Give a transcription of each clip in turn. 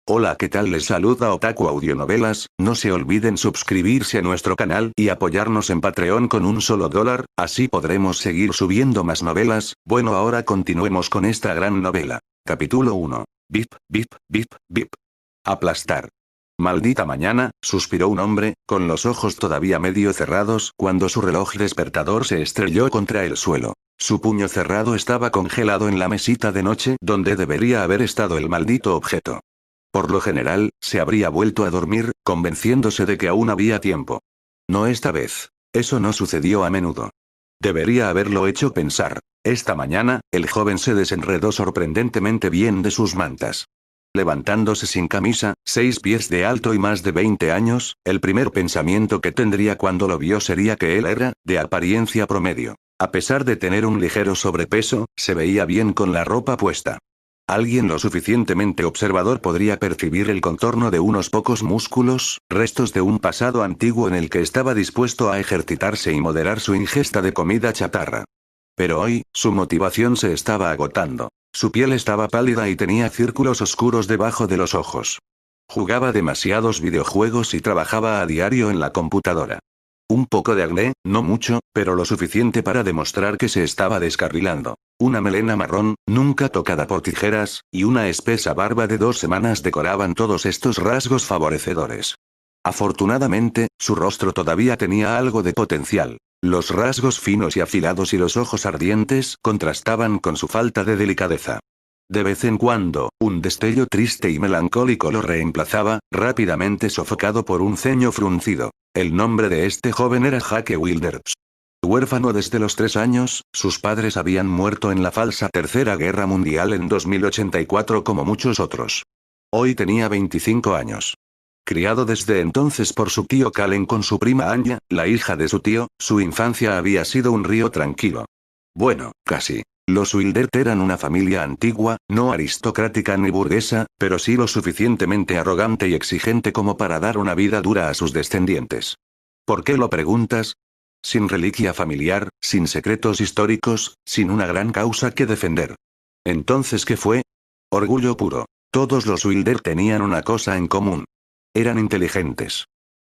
Hola, ¿qué tal? Les saluda Otaku Audionovelas. No se olviden suscribirse a nuestro canal y apoyarnos en Patreon con un solo dólar, así podremos seguir subiendo más novelas. Bueno, ahora continuemos con esta gran novela. Capítulo 1. Bip, bip, bip, bip. Aplastar. Maldita mañana, suspiró un hombre, con los ojos todavía medio cerrados, cuando su reloj despertador se estrelló contra el suelo. Su puño cerrado estaba congelado en la mesita de noche donde debería haber estado el maldito objeto. Por lo general, se habría vuelto a dormir, convenciéndose de que aún había tiempo. No esta vez. Eso no sucedió a menudo. Debería haberlo hecho pensar. Esta mañana, el joven se desenredó sorprendentemente bien de sus mantas. Levantándose sin camisa, 6 pies de alto y más de 20 años, el primer pensamiento que tendría cuando lo vio sería que él era, de apariencia promedio. A pesar de tener un ligero sobrepeso, se veía bien con la ropa puesta. Alguien lo suficientemente observador podría percibir el contorno de unos pocos músculos, restos de un pasado antiguo en el que estaba dispuesto a ejercitarse y moderar su ingesta de comida chatarra. Pero hoy, su motivación se estaba agotando. Su piel estaba pálida y tenía círculos oscuros debajo de los ojos. Jugaba demasiados videojuegos y trabajaba a diario en la computadora. Un poco de acné, no mucho, pero lo suficiente para demostrar que se estaba descarrilando. Una melena marrón, nunca tocada por tijeras, y una espesa barba de 2 semanas decoraban todos estos rasgos favorecedores. Afortunadamente, su rostro todavía tenía algo de potencial. Los rasgos finos y afilados y los ojos ardientes contrastaban con su falta de delicadeza. De vez en cuando, un destello triste y melancólico lo reemplazaba, rápidamente sofocado por un ceño fruncido. El nombre de este joven era Jake Wilders. Huérfano desde los 3 años, sus padres habían muerto en la falsa Tercera Guerra Mundial en 2084 como muchos otros. Hoy tenía 25 años. Criado desde entonces por su tío Calen con su prima Anya, la hija de su tío, su infancia había sido un río tranquilo. Bueno, casi. Los Wilders eran una familia antigua, no aristocrática ni burguesa, pero sí lo suficientemente arrogante y exigente como para dar una vida dura a sus descendientes. ¿Por qué lo preguntas? Sin reliquia familiar, sin secretos históricos, sin una gran causa que defender. ¿Entonces qué fue? Orgullo puro. Todos los Wilders tenían una cosa en común. Eran inteligentes.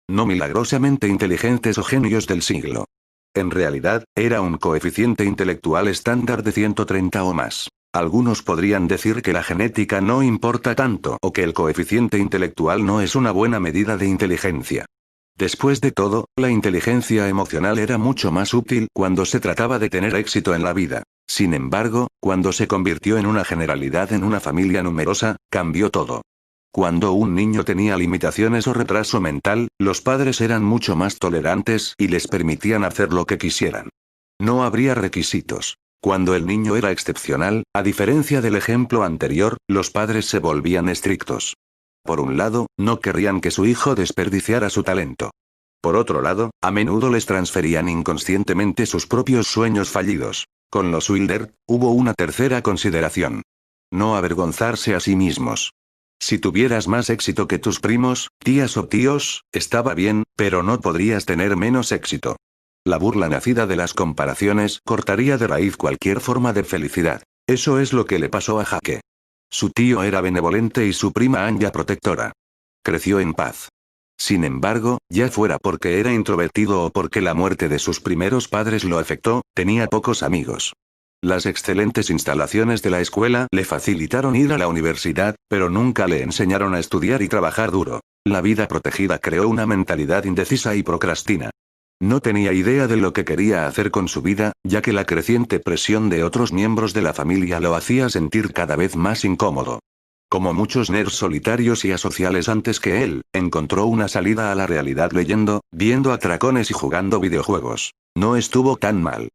No milagrosamente inteligentes o genios del siglo. En realidad, era un coeficiente intelectual estándar de 130 o más. Algunos podrían decir que la genética no importa tanto o que el coeficiente intelectual no es una buena medida de inteligencia. Después de todo, la inteligencia emocional era mucho más útil cuando se trataba de tener éxito en la vida. Sin embargo, cuando se convirtió en una generalidad en una familia numerosa, cambió todo. Cuando un niño tenía limitaciones o retraso mental, los padres eran mucho más tolerantes y les permitían hacer lo que quisieran. No habría requisitos. Cuando el niño era excepcional, a diferencia del ejemplo anterior, los padres se volvían estrictos. Por un lado, no querrían que su hijo desperdiciara su talento. Por otro lado, a menudo les transferían inconscientemente sus propios sueños fallidos. Con los Wilders, hubo una tercera consideración. No avergonzarse a sí mismos. Si tuvieras más éxito que tus primos, tías o tíos, estaba bien, pero no podrías tener menos éxito. La burla nacida de las comparaciones cortaría de raíz cualquier forma de felicidad. Eso es lo que le pasó a Jake. Su tío era benevolente y su prima Anya protectora. Creció en paz. Sin embargo, ya fuera porque era introvertido o porque la muerte de sus primeros padres lo afectó, tenía pocos amigos. Las excelentes instalaciones de la escuela le facilitaron ir a la universidad, pero nunca le enseñaron a estudiar y trabajar duro. La vida protegida creó una mentalidad indecisa y procrastina. No tenía idea de lo que quería hacer con su vida, ya que la creciente presión de otros miembros de la familia lo hacía sentir cada vez más incómodo. Como muchos nerds solitarios y asociales antes que él, encontró una salida a la realidad leyendo, viendo atracones y jugando videojuegos. No estuvo tan mal.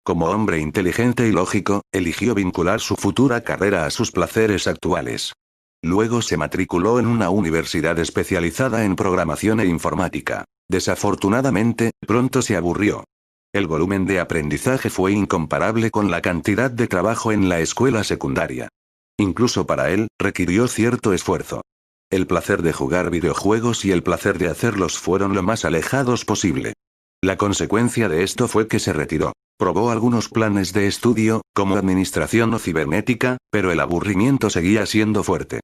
Como hombre inteligente y lógico, eligió vincular su futura carrera a sus placeres actuales. Luego se matriculó en una universidad especializada en programación e informática. Desafortunadamente, pronto se aburrió. El volumen de aprendizaje fue incomparable con la cantidad de trabajo en la escuela secundaria. Incluso para él, requirió cierto esfuerzo. El placer de jugar videojuegos y el placer de hacerlos fueron lo más alejados posible. La consecuencia de esto fue que se retiró. Probó algunos planes de estudio, como administración o cibernética, pero el aburrimiento seguía siendo fuerte.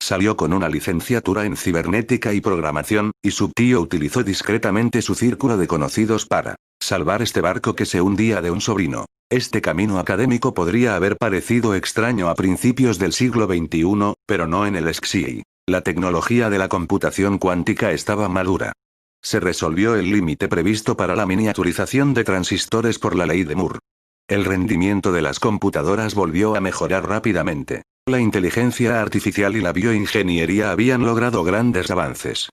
Salió con una licenciatura en cibernética y programación, y su tío utilizó discretamente su círculo de conocidos para salvar este barco que se hundía de un sobrino. Este camino académico podría haber parecido extraño a principios del siglo XXI, pero no en el XCI. La tecnología de la computación cuántica estaba madura. Se resolvió el límite previsto para la miniaturización de transistores por la ley de Moore. El rendimiento de las computadoras volvió a mejorar rápidamente. La inteligencia artificial y la bioingeniería habían logrado grandes avances.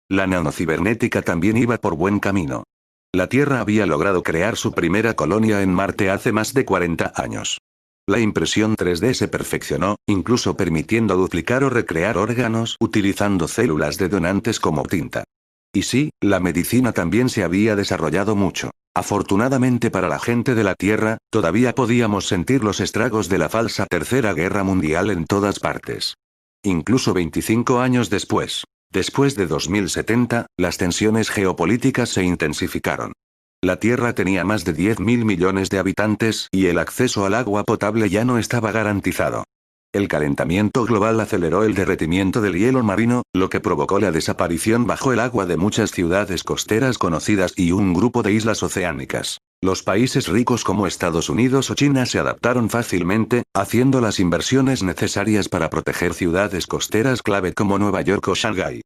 La nanocibernética también iba por buen camino. La Tierra había logrado crear su primera colonia en Marte hace más de 40 años. La impresión 3D se perfeccionó, incluso permitiendo duplicar o recrear órganos utilizando células de donantes como tinta. Y sí, la medicina también se había desarrollado mucho. Afortunadamente para la gente de la Tierra, todavía podíamos sentir los estragos de la falsa Tercera Guerra Mundial en todas partes. Incluso 25 años después de 2070, las tensiones geopolíticas se intensificaron. La Tierra tenía más de 10.000 millones de habitantes y el acceso al agua potable ya no estaba garantizado. El calentamiento global aceleró el derretimiento del hielo marino, lo que provocó la desaparición bajo el agua de muchas ciudades costeras conocidas y un grupo de islas oceánicas. Los países ricos como Estados Unidos o China se adaptaron fácilmente, haciendo las inversiones necesarias para proteger ciudades costeras clave como Nueva York o Shanghái.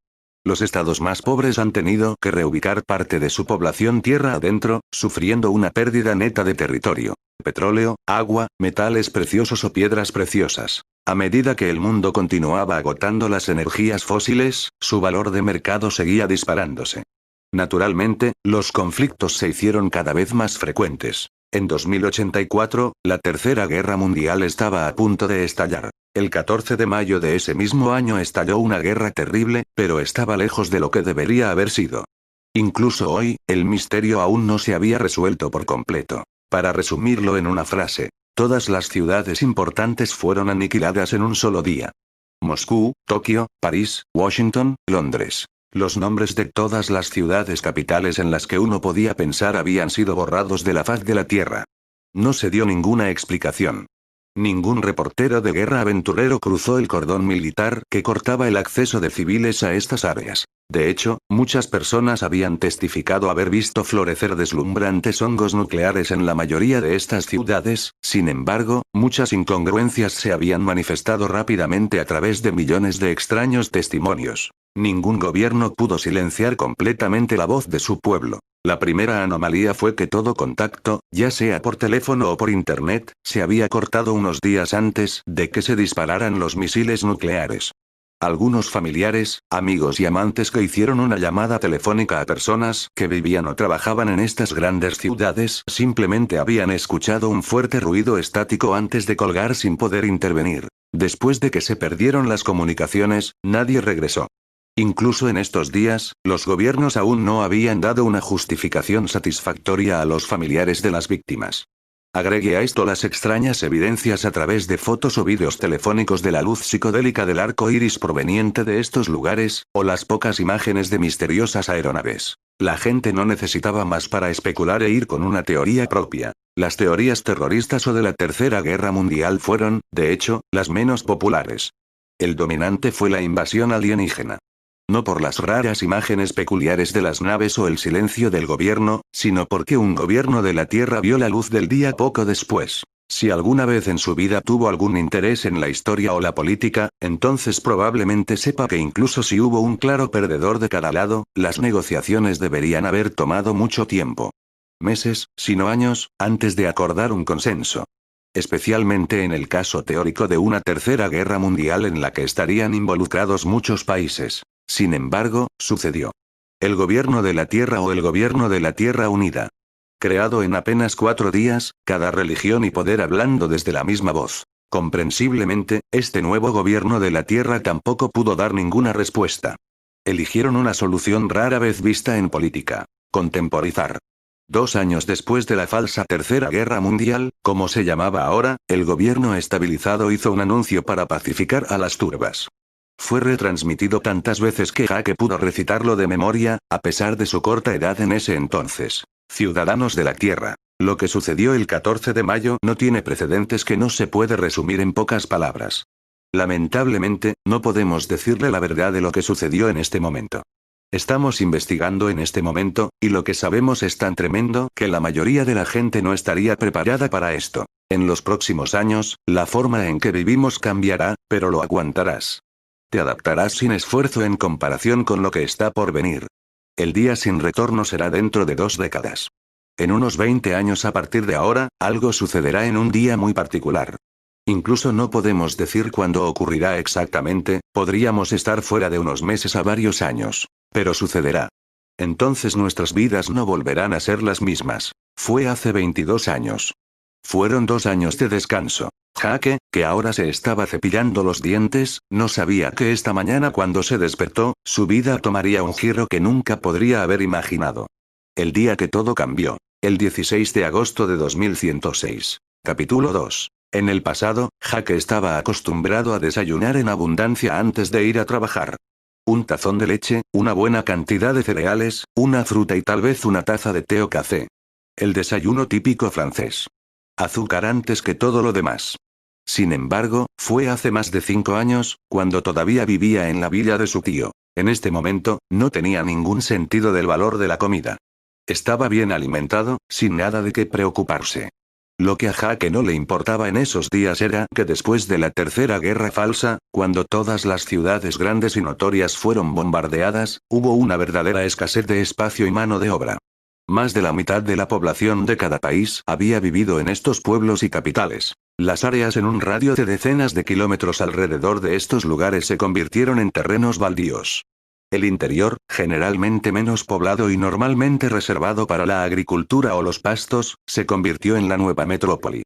Los estados más pobres han tenido que reubicar parte de su población tierra adentro, sufriendo una pérdida neta de territorio, petróleo, agua, metales preciosos o piedras preciosas. A medida que el mundo continuaba agotando las energías fósiles, su valor de mercado seguía disparándose. Naturalmente, los conflictos se hicieron cada vez más frecuentes. En 2084, la Tercera Guerra Mundial estaba a punto de estallar. El 14 de mayo de ese mismo año estalló una guerra terrible, pero estaba lejos de lo que debería haber sido. Incluso hoy, el misterio aún no se había resuelto por completo. Para resumirlo en una frase, todas las ciudades importantes fueron aniquiladas en un solo día. Moscú, Tokio, París, Washington, Londres. Los nombres de todas las ciudades capitales en las que uno podía pensar habían sido borrados de la faz de la Tierra. No se dio ninguna explicación. Ningún reportero de guerra aventurero cruzó el cordón militar que cortaba el acceso de civiles a estas áreas. De hecho, muchas personas habían testificado haber visto florecer deslumbrantes hongos nucleares en la mayoría de estas ciudades. Sin embargo, muchas incongruencias se habían manifestado rápidamente a través de millones de extraños testimonios. Ningún gobierno pudo silenciar completamente la voz de su pueblo. La primera anomalía fue que todo contacto, ya sea por teléfono o por internet, se había cortado unos días antes de que se dispararan los misiles nucleares. Algunos familiares, amigos y amantes que hicieron una llamada telefónica a personas que vivían o trabajaban en estas grandes ciudades simplemente habían escuchado un fuerte ruido estático antes de colgar sin poder intervenir. Después de que se perdieron las comunicaciones, nadie regresó. Incluso en estos días, los gobiernos aún no habían dado una justificación satisfactoria a los familiares de las víctimas. Agregue a esto las extrañas evidencias a través de fotos o vídeos telefónicos de la luz psicodélica del arco iris proveniente de estos lugares, o las pocas imágenes de misteriosas aeronaves. La gente no necesitaba más para especular e ir con una teoría propia. Las teorías terroristas o de la Tercera Guerra Mundial fueron, de hecho, las menos populares. El dominante fue la invasión alienígena. No por las raras imágenes peculiares de las naves o el silencio del gobierno, sino porque un gobierno de la Tierra vio la luz del día poco después. Si alguna vez en su vida tuvo algún interés en la historia o la política, entonces probablemente sepa que incluso si hubo un claro perdedor de cada lado, las negociaciones deberían haber tomado mucho tiempo. Meses, si no años, antes de acordar un consenso. Especialmente en el caso teórico de una tercera guerra mundial en la que estarían involucrados muchos países. Sin embargo, sucedió. El gobierno de la Tierra o el gobierno de la Tierra Unida. Creado en apenas 4 días, cada religión y poder hablando desde la misma voz. Comprensiblemente, este nuevo gobierno de la Tierra tampoco pudo dar ninguna respuesta. Eligieron una solución rara vez vista en política. Contemporizar. 2 años después de la falsa Tercera Guerra Mundial, como se llamaba ahora, el gobierno estabilizado hizo un anuncio para pacificar a las turbas. Fue retransmitido tantas veces que Jake pudo recitarlo de memoria, a pesar de su corta edad en ese entonces. Ciudadanos de la Tierra. Lo que sucedió el 14 de mayo no tiene precedentes que no se puede resumir en pocas palabras. Lamentablemente, no podemos decirle la verdad de lo que sucedió en este momento. Estamos investigando en este momento, y lo que sabemos es tan tremendo que la mayoría de la gente no estaría preparada para esto. En los próximos años, la forma en que vivimos cambiará, pero lo aguantarás. Te adaptarás sin esfuerzo en comparación con lo que está por venir. El día sin retorno será dentro de 2 décadas. En unos 20 años a partir de ahora, algo sucederá en un día muy particular. Incluso no podemos decir cuándo ocurrirá exactamente, podríamos estar fuera de unos meses a varios años. Pero sucederá. Entonces nuestras vidas no volverán a ser las mismas. Fue hace 22 años. Fueron 2 años de descanso. Jake, que ahora se estaba cepillando los dientes, no sabía que esta mañana cuando se despertó, su vida tomaría un giro que nunca podría haber imaginado. El día que todo cambió. El 16 de agosto de 2106. Capítulo 2. En el pasado, Jake estaba acostumbrado a desayunar en abundancia antes de ir a trabajar. Un tazón de leche, una buena cantidad de cereales, una fruta y tal vez una taza de té o café. El desayuno típico francés. Azúcar antes que todo lo demás. Sin embargo, fue hace más de 5 años, cuando todavía vivía en la villa de su tío. En este momento, no tenía ningún sentido del valor de la comida. Estaba bien alimentado, sin nada de qué preocuparse. Lo que a Jake no le importaba en esos días era que después de la Tercera Guerra Falsa, cuando todas las ciudades grandes y notorias fueron bombardeadas, hubo una verdadera escasez de espacio y mano de obra. Más de la mitad de la población de cada país había vivido en estos pueblos y capitales. Las áreas en un radio de decenas de kilómetros alrededor de estos lugares se convirtieron en terrenos baldíos. El interior, generalmente menos poblado y normalmente reservado para la agricultura o los pastos, se convirtió en la nueva metrópoli.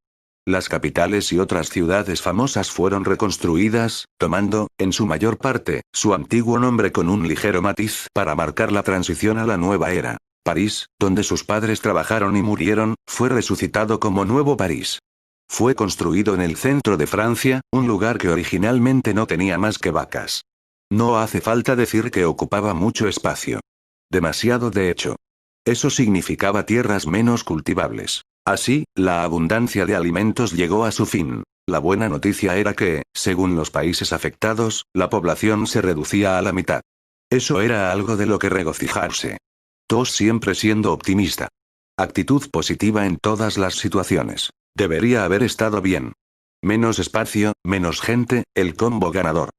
Las capitales y otras ciudades famosas fueron reconstruidas, tomando, en su mayor parte, su antiguo nombre con un ligero matiz para marcar la transición a la nueva era. París, donde sus padres trabajaron y murieron, fue resucitado como Nuevo París. Fue construido en el centro de Francia, un lugar que originalmente no tenía más que vacas. No hace falta decir que ocupaba mucho espacio. Demasiado de hecho. Eso significaba tierras menos cultivables. Así, la abundancia de alimentos llegó a su fin. La buena noticia era que, según los países afectados, la población se reducía a la mitad. Eso era algo de lo que regocijarse. Todos siempre siendo optimista. Actitud positiva en todas las situaciones. Debería haber estado bien. Menos espacio, menos gente, el combo ganador.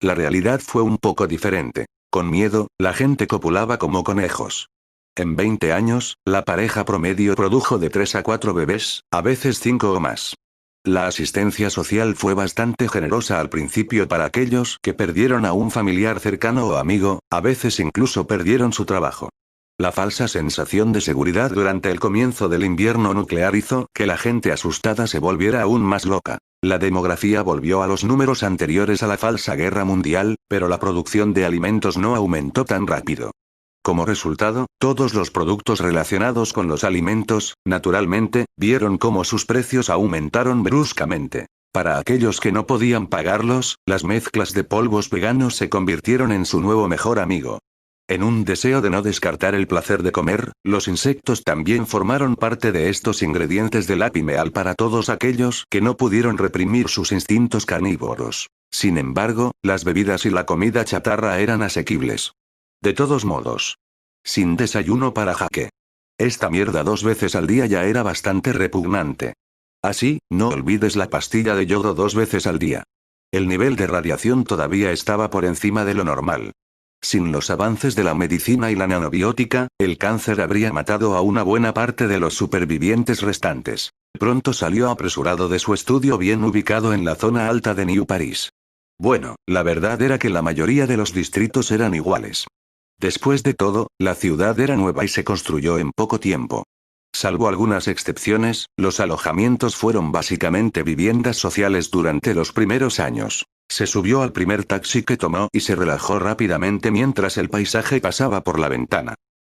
La realidad fue un poco diferente. Con miedo, la gente copulaba como conejos. En 20 años, la pareja promedio produjo de 3 a 4 bebés, a veces 5 o más. La asistencia social fue bastante generosa al principio para aquellos que perdieron a un familiar cercano o amigo, a veces incluso perdieron su trabajo. La falsa sensación de seguridad durante el comienzo del invierno nuclear hizo que la gente asustada se volviera aún más loca. La demografía volvió a los números anteriores a la falsa guerra mundial, pero la producción de alimentos no aumentó tan rápido. Como resultado, todos los productos relacionados con los alimentos, naturalmente, vieron cómo sus precios aumentaron bruscamente. Para aquellos que no podían pagarlos, las mezclas de polvos veganos se convirtieron en su nuevo mejor amigo. En un deseo de no descartar el placer de comer, los insectos también formaron parte de estos ingredientes del Happy Meal para todos aquellos que no pudieron reprimir sus instintos carnívoros. Sin embargo, las bebidas y la comida chatarra eran asequibles. De todos modos. Sin desayuno para Jake. Esta mierda 2 veces al día ya era bastante repugnante. Así, no olvides la pastilla de yodo 2 veces al día. El nivel de radiación todavía estaba por encima de lo normal. Sin los avances de la medicina y la nanobiótica, el cáncer habría matado a una buena parte de los supervivientes restantes. Pronto salió apresurado de su estudio bien ubicado en la zona alta de New Paris. Bueno, la verdad era que la mayoría de los distritos eran iguales. Después de todo, la ciudad era nueva y se construyó en poco tiempo. Salvo algunas excepciones, los alojamientos fueron básicamente viviendas sociales durante los primeros años. Se subió al primer taxi que tomó y se relajó rápidamente mientras el paisaje pasaba por la ventana.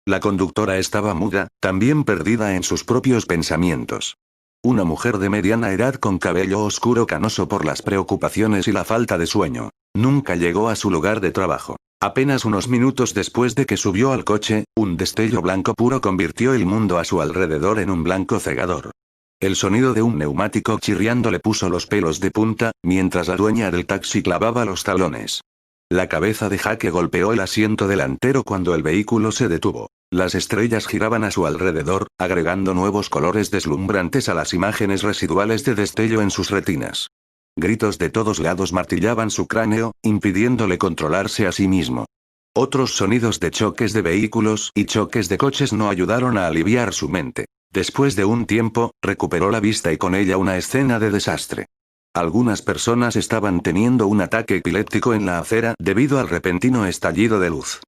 La conductora estaba muda, también perdida en sus propios pensamientos. Una mujer de mediana edad con cabello oscuro canoso por las preocupaciones y la falta de sueño. Nunca llegó a su lugar de trabajo. Apenas unos minutos después de que subió al coche, un destello blanco puro convirtió el mundo a su alrededor en un blanco cegador. El sonido de un neumático chirriando le puso los pelos de punta, mientras la dueña del taxi clavaba los talones. La cabeza de Jake golpeó el asiento delantero cuando el vehículo se detuvo. Las estrellas giraban a su alrededor, agregando nuevos colores deslumbrantes a las imágenes residuales de destello en sus retinas. Gritos de todos lados martillaban su cráneo, impidiéndole controlarse a sí mismo. Otros sonidos de choques de vehículos y choques de coches no ayudaron a aliviar su mente. Después de un tiempo, recuperó la vista y con ella una escena de desastre. Algunas personas estaban teniendo un ataque epiléptico en la acera debido al repentino estallido de luz.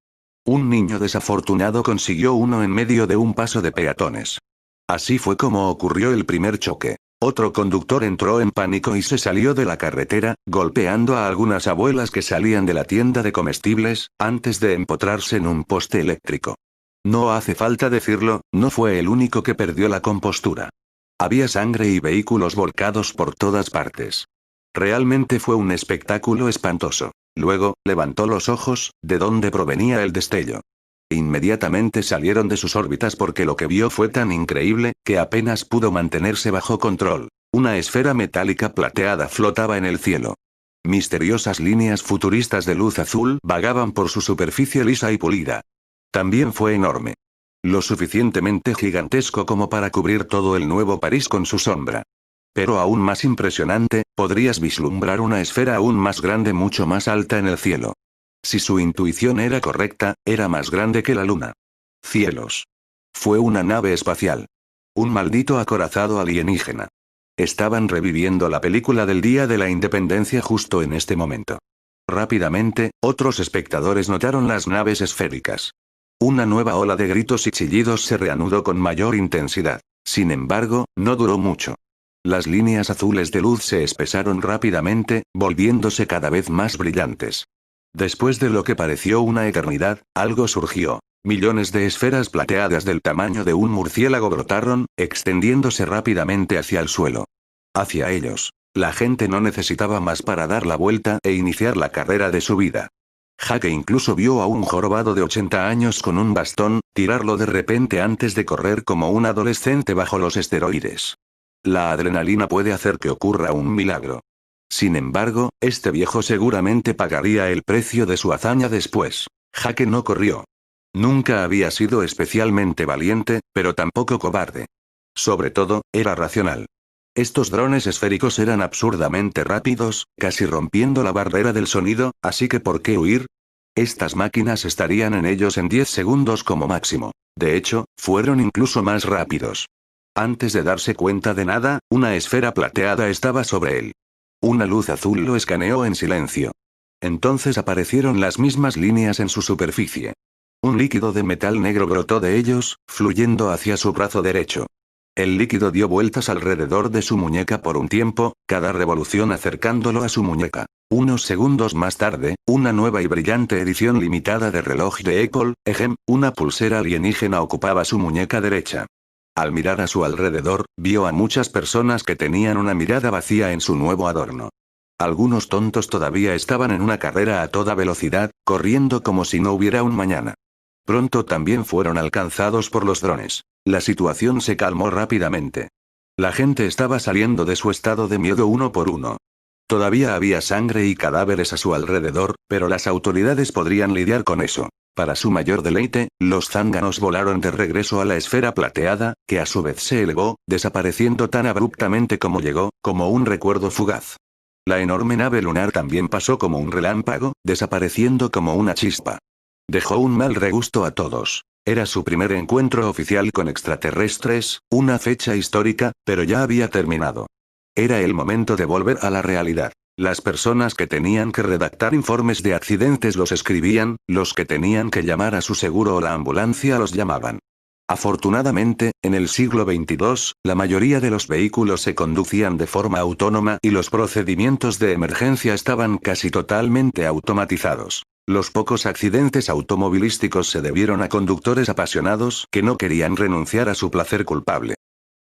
Un niño desafortunado consiguió uno en medio de un paso de peatones. Así fue como ocurrió el primer choque. Otro conductor entró en pánico y se salió de la carretera, golpeando a algunas abuelas que salían de la tienda de comestibles, antes de empotrarse en un poste eléctrico. No hace falta decirlo, no fue el único que perdió la compostura. Había sangre y vehículos volcados por todas partes. Realmente fue un espectáculo espantoso. Luego, levantó los ojos, de donde provenía el destello. Inmediatamente salieron de sus órbitas porque lo que vio fue tan increíble, que apenas pudo mantenerse bajo control. Una esfera metálica plateada flotaba en el cielo. Misteriosas líneas futuristas de luz azul vagaban por su superficie lisa y pulida. También fue enorme. Lo suficientemente gigantesco como para cubrir todo el Nuevo París con su sombra. Pero aún más impresionante, podrías vislumbrar una esfera aún más grande mucho más alta en el cielo. Si su intuición era correcta, era más grande que la luna. Cielos. Fue una nave espacial. Un maldito acorazado alienígena. Estaban reviviendo la película del Día de la Independencia justo en este momento. Rápidamente, otros espectadores notaron las naves esféricas. Una nueva ola de gritos y chillidos se reanudó con mayor intensidad. Sin embargo, no duró mucho. Las líneas azules de luz se espesaron rápidamente, volviéndose cada vez más brillantes. Después de lo que pareció una eternidad, algo surgió. Millones de esferas plateadas del tamaño de un murciélago brotaron, extendiéndose rápidamente hacia el suelo. Hacia ellos. La gente no necesitaba más para dar la vuelta e iniciar la carrera de su vida. Jake incluso vio a un jorobado de 80 años con un bastón, tirarlo de repente antes de correr como un adolescente bajo los esteroides. La adrenalina puede hacer que ocurra un milagro. Sin embargo, este viejo seguramente pagaría el precio de su hazaña después. Jake no corrió. Nunca había sido especialmente valiente, pero tampoco cobarde. Sobre todo, era racional. Estos drones esféricos eran absurdamente rápidos, casi rompiendo la barrera del sonido, así que ¿por qué huir? Estas máquinas estarían en ellos en 10 segundos como máximo. De hecho, fueron incluso más rápidos. Antes de darse cuenta de nada, una esfera plateada estaba sobre él. Una luz azul lo escaneó en silencio. Entonces aparecieron las mismas líneas en su superficie. Un líquido de metal negro brotó de ellos, fluyendo hacia su brazo derecho. El líquido dio vueltas alrededor de su muñeca por un tiempo, cada revolución acercándolo a su muñeca. Unos segundos más tarde, una nueva y brillante edición limitada de reloj de Apple, una pulsera alienígena ocupaba su muñeca derecha. Al mirar a su alrededor, vio a muchas personas que tenían una mirada vacía en su nuevo adorno. Algunos tontos todavía estaban en una carrera a toda velocidad, corriendo como si no hubiera un mañana. Pronto también fueron alcanzados por los drones. La situación se calmó rápidamente. La gente estaba saliendo de su estado de miedo uno por uno. Todavía había sangre y cadáveres a su alrededor, pero las autoridades podrían lidiar con eso. Para su mayor deleite, los zánganos volaron de regreso a la esfera plateada, que a su vez se elevó, desapareciendo tan abruptamente como llegó, como un recuerdo fugaz. La enorme nave lunar también pasó como un relámpago, desapareciendo como una chispa. Dejó un mal regusto a todos. Era su primer encuentro oficial con extraterrestres, una fecha histórica, pero ya había terminado. Era el momento de volver a la realidad. Las personas que tenían que redactar informes de accidentes los escribían, los que tenían que llamar a su seguro o la ambulancia los llamaban. Afortunadamente, en el siglo XXII, la mayoría de los vehículos se conducían de forma autónoma y los procedimientos de emergencia estaban casi totalmente automatizados. Los pocos accidentes automovilísticos se debieron a conductores apasionados que no querían renunciar a su placer culpable.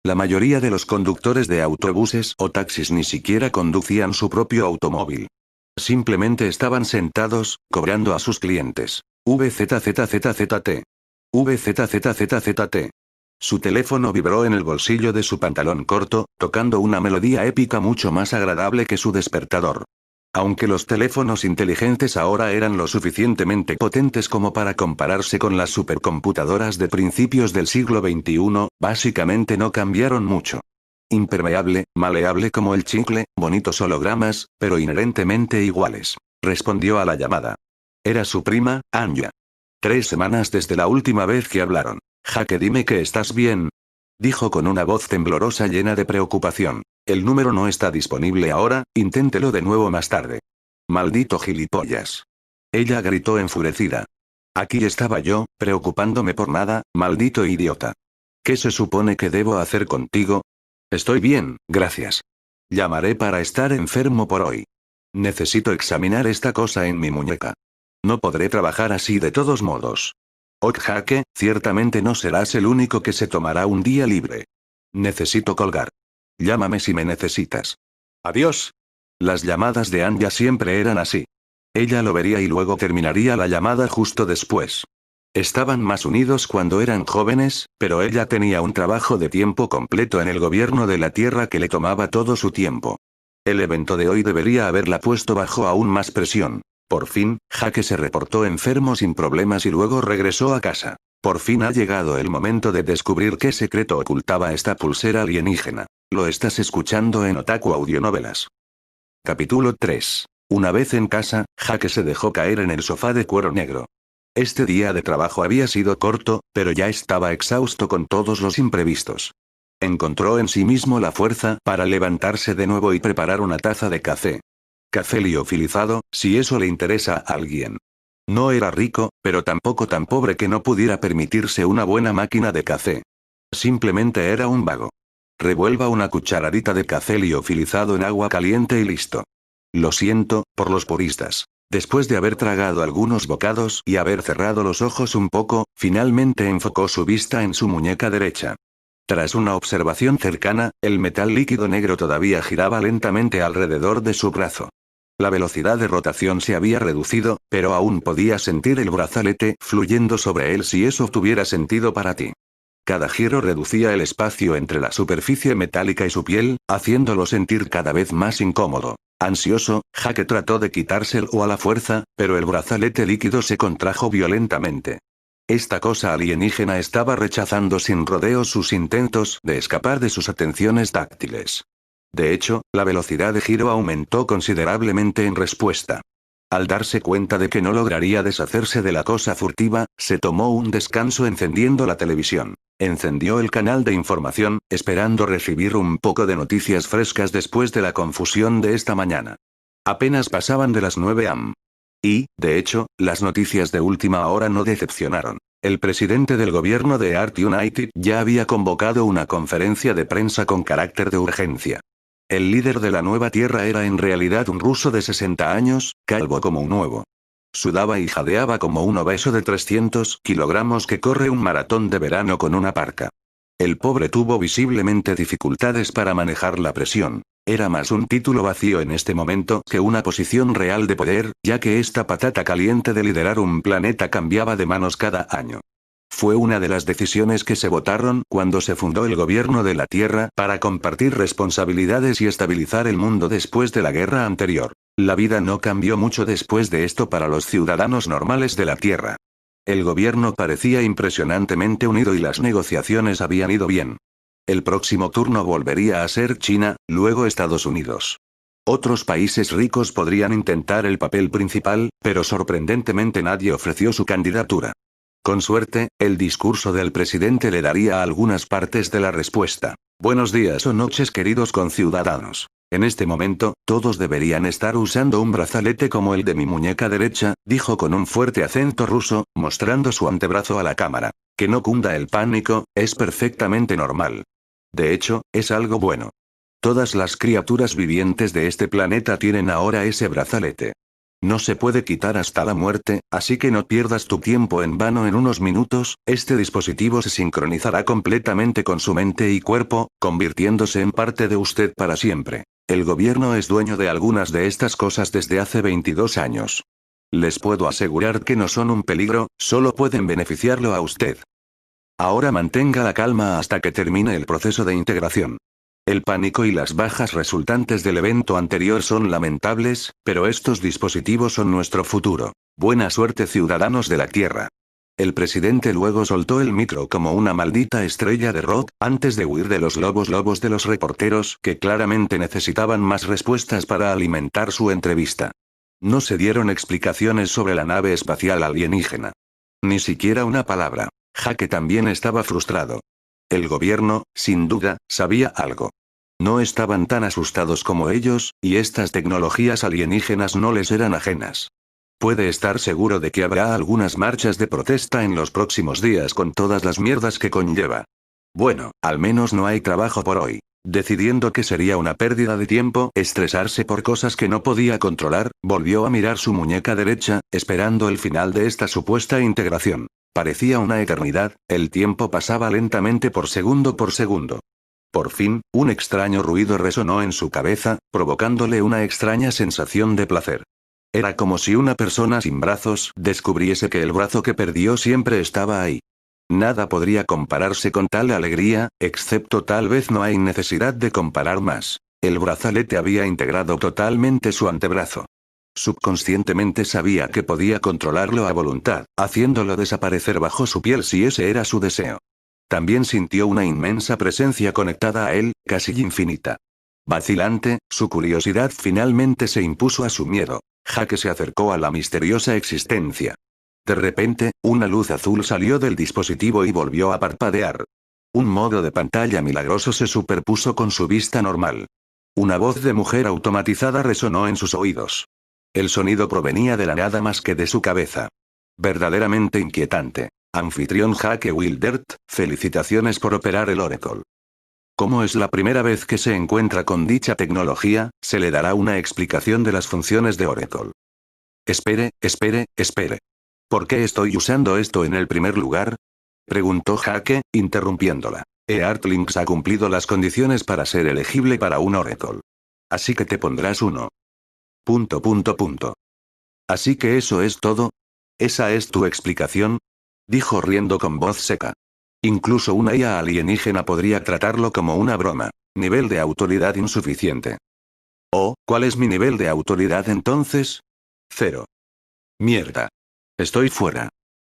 La mayoría de los conductores de autobuses o taxis ni siquiera conducían su propio automóvil. Simplemente estaban sentados, cobrando a sus clientes. VZZZZT. VZZZZT. Su teléfono vibró en el bolsillo de su pantalón corto, tocando una melodía épica mucho más agradable que su despertador. Aunque los teléfonos inteligentes ahora eran lo suficientemente potentes como para compararse con las supercomputadoras de principios del siglo XXI, básicamente no cambiaron mucho. Impermeable, maleable como el chicle, bonitos hologramas, pero inherentemente iguales. Respondió a la llamada. Era su prima, Anya. 3 semanas desde la última vez que hablaron. Jake, dime que estás bien. Dijo con una voz temblorosa llena de preocupación. El número no está disponible ahora, inténtelo de nuevo más tarde. Maldito gilipollas. Ella gritó enfurecida. Aquí estaba yo, preocupándome por nada, maldito idiota. ¿Qué se supone que debo hacer contigo? Estoy bien, gracias. Llamaré para estar enfermo por hoy. Necesito examinar esta cosa en mi muñeca. No podré trabajar así de todos modos. Ok, Jake, ciertamente no serás el único que se tomará un día libre. Necesito colgar. Llámame si me necesitas. Adiós. Las llamadas de Anya siempre eran así. Ella lo vería y luego terminaría la llamada justo después. Estaban más unidos cuando eran jóvenes, pero ella tenía un trabajo de tiempo completo en el gobierno de la Tierra que le tomaba todo su tiempo. El evento de hoy debería haberla puesto bajo aún más presión. Por fin, Jake se reportó enfermo sin problemas y luego regresó a casa. Por fin ha llegado el momento de descubrir qué secreto ocultaba esta pulsera alienígena. Lo estás escuchando en Otaku Audionovelas. Capítulo 3. Una vez en casa, Jake se dejó caer en el sofá de cuero negro. Este día de trabajo había sido corto, pero ya estaba exhausto con todos los imprevistos. Encontró en sí mismo la fuerza para levantarse de nuevo y preparar una taza de café. Café liofilizado, si eso le interesa a alguien. No era rico, pero tampoco tan pobre que no pudiera permitirse una buena máquina de café. Simplemente era un vago. Revuelva una cucharadita de café liofilizado en agua caliente y listo. Lo siento, por los puristas. Después de haber tragado algunos bocados y haber cerrado los ojos un poco, finalmente enfocó su vista en su muñeca derecha. Tras una observación cercana, el metal líquido negro todavía giraba lentamente alrededor de su brazo. La velocidad de rotación se había reducido, pero aún podía sentir el brazalete fluyendo sobre él si eso tuviera sentido para ti. Cada giro reducía el espacio entre la superficie metálica y su piel, haciéndolo sentir cada vez más incómodo. Ansioso, Jake trató de quitárselo a la fuerza, pero el brazalete líquido se contrajo violentamente. Esta cosa alienígena estaba rechazando sin rodeos sus intentos de escapar de sus atenciones táctiles. De hecho, la velocidad de giro aumentó considerablemente en respuesta. Al darse cuenta de que no lograría deshacerse de la cosa furtiva, se tomó un descanso encendiendo la televisión. Encendió el canal de información, esperando recibir un poco de noticias frescas después de la confusión de esta mañana. Apenas pasaban de las 9 am. Y, de hecho, las noticias de última hora no decepcionaron. El presidente del gobierno de Earth United ya había convocado una conferencia de prensa con carácter de urgencia. El líder de la nueva Tierra era en realidad un ruso de 60 años, calvo como un huevo. Sudaba y jadeaba como un obeso de 300 kilogramos que corre un maratón de verano con una parca. El pobre tuvo visiblemente dificultades para manejar la presión. Era más un título vacío en este momento que una posición real de poder, ya que esta patata caliente de liderar un planeta cambiaba de manos cada año. Fue una de las decisiones que se votaron cuando se fundó el gobierno de la Tierra para compartir responsabilidades y estabilizar el mundo después de la guerra anterior. La vida no cambió mucho después de esto para los ciudadanos normales de la Tierra. El gobierno parecía impresionantemente unido y las negociaciones habían ido bien. El próximo turno volvería a ser China, luego Estados Unidos. Otros países ricos podrían intentar el papel principal, pero sorprendentemente nadie ofreció su candidatura. Con suerte, el discurso del presidente le daría algunas partes de la respuesta. Buenos días o noches, queridos conciudadanos. En este momento, todos deberían estar usando un brazalete como el de mi muñeca derecha, dijo con un fuerte acento ruso, mostrando su antebrazo a la cámara. Que no cunda el pánico, es perfectamente normal. De hecho, es algo bueno. Todas las criaturas vivientes de este planeta tienen ahora ese brazalete. No se puede quitar hasta la muerte, así que no pierdas tu tiempo en vano en unos minutos, este dispositivo se sincronizará completamente con su mente y cuerpo, convirtiéndose en parte de usted para siempre. El gobierno es dueño de algunas de estas cosas desde hace 22 años. Les puedo asegurar que no son un peligro, solo pueden beneficiarlo a usted. Ahora mantenga la calma hasta que termine el proceso de integración. El pánico y las bajas resultantes del evento anterior son lamentables, pero estos dispositivos son nuestro futuro. Buena suerte, ciudadanos de la Tierra. El presidente luego soltó el micro como una maldita estrella de rock, antes de huir de los lobos de los reporteros, que claramente necesitaban más respuestas para alimentar su entrevista. No se dieron explicaciones sobre la nave espacial alienígena. Ni siquiera una palabra. Jake también estaba frustrado. El gobierno, sin duda, sabía algo. No estaban tan asustados como ellos, y estas tecnologías alienígenas no les eran ajenas. Puede estar seguro de que habrá algunas marchas de protesta en los próximos días con todas las mierdas que conlleva. Bueno, al menos no hay trabajo por hoy. Decidiendo que sería una pérdida de tiempo estresarse por cosas que no podía controlar, volvió a mirar su muñeca derecha, esperando el final de esta supuesta integración. Parecía una eternidad, el tiempo pasaba lentamente por segundo por segundo. Por fin, un extraño ruido resonó en su cabeza, provocándole una extraña sensación de placer. Era como si una persona sin brazos descubriese que el brazo que perdió siempre estaba ahí. Nada podría compararse con tal alegría, excepto tal vez no hay necesidad de comparar más. El brazalete había integrado totalmente su antebrazo. Subconscientemente sabía que podía controlarlo a voluntad, haciéndolo desaparecer bajo su piel si ese era su deseo. También sintió una inmensa presencia conectada a él, casi infinita. Vacilante, su curiosidad finalmente se impuso a su miedo. Jake se acercó a la misteriosa existencia. De repente, una luz azul salió del dispositivo y volvió a parpadear. Un modo de pantalla milagroso se superpuso con su vista normal. Una voz de mujer automatizada resonó en sus oídos. El sonido provenía de la nada más que de su cabeza. Verdaderamente inquietante. Anfitrión Jake Wildert, felicitaciones por operar el Oracle. Como es la primera vez que se encuentra con dicha tecnología, se le dará una explicación de las funciones de Oracle. Espere. ¿Por qué estoy usando esto en el primer lugar? Preguntó Jake, interrumpiéndola. Earthlings ha cumplido las condiciones para ser elegible para un Oracle. Así que te pondrás uno. ... Así que eso es todo. ¿Esa es tu explicación? Dijo riendo con voz seca. Incluso una IA alienígena podría tratarlo como una broma. Nivel de autoridad insuficiente. Oh, ¿cuál es mi nivel de autoridad entonces? 0. Mierda. Estoy fuera.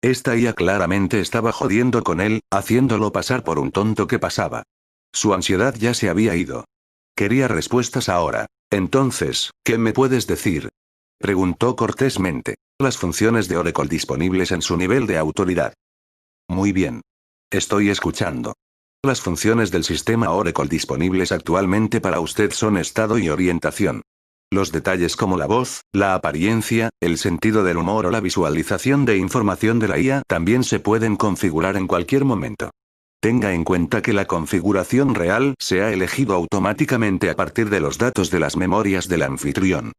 Esta IA claramente estaba jodiendo con él, haciéndolo pasar por un tonto que pasaba. Su ansiedad ya se había ido. Quería respuestas ahora. Entonces, ¿qué me puedes decir? Preguntó cortésmente. Las funciones de Oracle disponibles en su nivel de autoridad. Muy bien. Estoy escuchando. Las funciones del sistema Oracle disponibles actualmente para usted son estado y orientación. Los detalles como la voz, la apariencia, el sentido del humor o la visualización de información de la IA también se pueden configurar en cualquier momento. Tenga en cuenta que la configuración real se ha elegido automáticamente a partir de los datos de las memorias del anfitrión.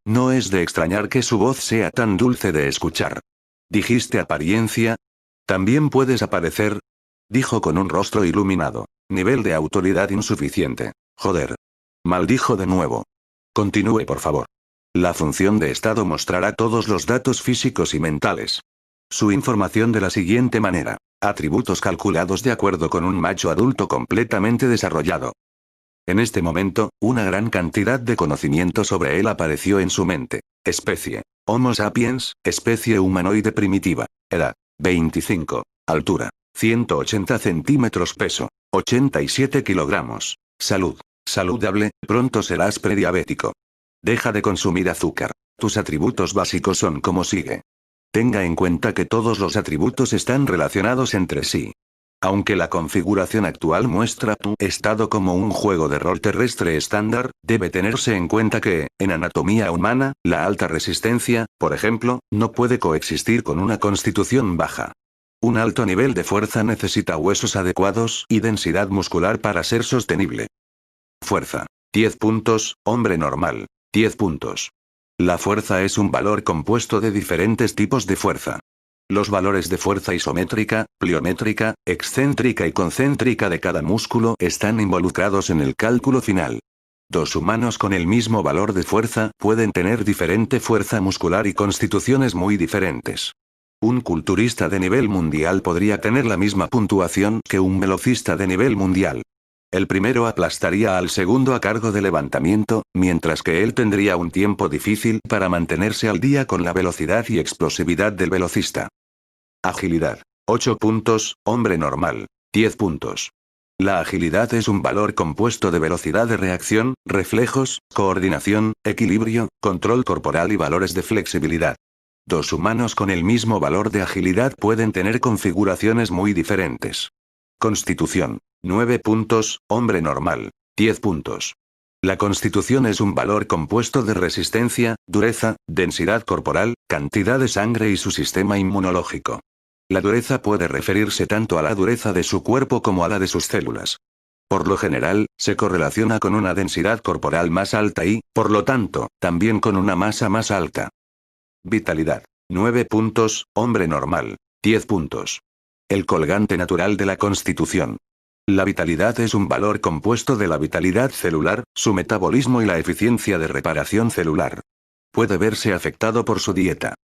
No es de extrañar que su voz sea tan dulce de escuchar. ¿Dijiste apariencia? ¿También puedes aparecer? Dijo con un rostro iluminado. Nivel de autoridad insuficiente. Joder. Maldijo de nuevo. Continúe, por favor. La función de estado mostrará todos los datos físicos y mentales. Su información de la siguiente manera. Atributos calculados de acuerdo con un macho adulto completamente desarrollado. En este momento, una gran cantidad de conocimiento sobre él apareció en su mente. Especie. Homo sapiens, especie humanoide primitiva. Edad. 25. Altura. 180 centímetros. Peso. 87 kilogramos. Salud. Saludable, pronto serás prediabético. Deja de consumir azúcar. Tus atributos básicos son como sigue. Tenga en cuenta que todos los atributos están relacionados entre sí. Aunque la configuración actual muestra tu estado como un juego de rol terrestre estándar, debe tenerse en cuenta que, en anatomía humana, la alta resistencia, por ejemplo, no puede coexistir con una constitución baja. Un alto nivel de fuerza necesita huesos adecuados y densidad muscular para ser sostenible. Fuerza. 10 puntos, hombre normal. 10 puntos. La fuerza es un valor compuesto de diferentes tipos de fuerza. Los valores de fuerza isométrica, pliométrica, excéntrica y concéntrica de cada músculo están involucrados en el cálculo final. Dos humanos con el mismo valor de fuerza pueden tener diferente fuerza muscular y constituciones muy diferentes. Un culturista de nivel mundial podría tener la misma puntuación que un velocista de nivel mundial. El primero aplastaría al segundo a cargo de levantamiento, mientras que él tendría un tiempo difícil para mantenerse al día con la velocidad y explosividad del velocista. Agilidad. 8 puntos, hombre normal. 10 puntos. La agilidad es un valor compuesto de velocidad de reacción, reflejos, coordinación, equilibrio, control corporal y valores de flexibilidad. Dos humanos con el mismo valor de agilidad pueden tener configuraciones muy diferentes. Constitución. 9 puntos, hombre normal. 10 puntos. La constitución es un valor compuesto de resistencia, dureza, densidad corporal, cantidad de sangre y su sistema inmunológico. La dureza puede referirse tanto a la dureza de su cuerpo como a la de sus células. Por lo general, se correlaciona con una densidad corporal más alta y, por lo tanto, también con una masa más alta. Vitalidad. 9 puntos, hombre normal. 10 puntos. El colgante natural de la constitución. La vitalidad es un valor compuesto de la vitalidad celular, su metabolismo y la eficiencia de reparación celular. Puede verse afectado por su dieta.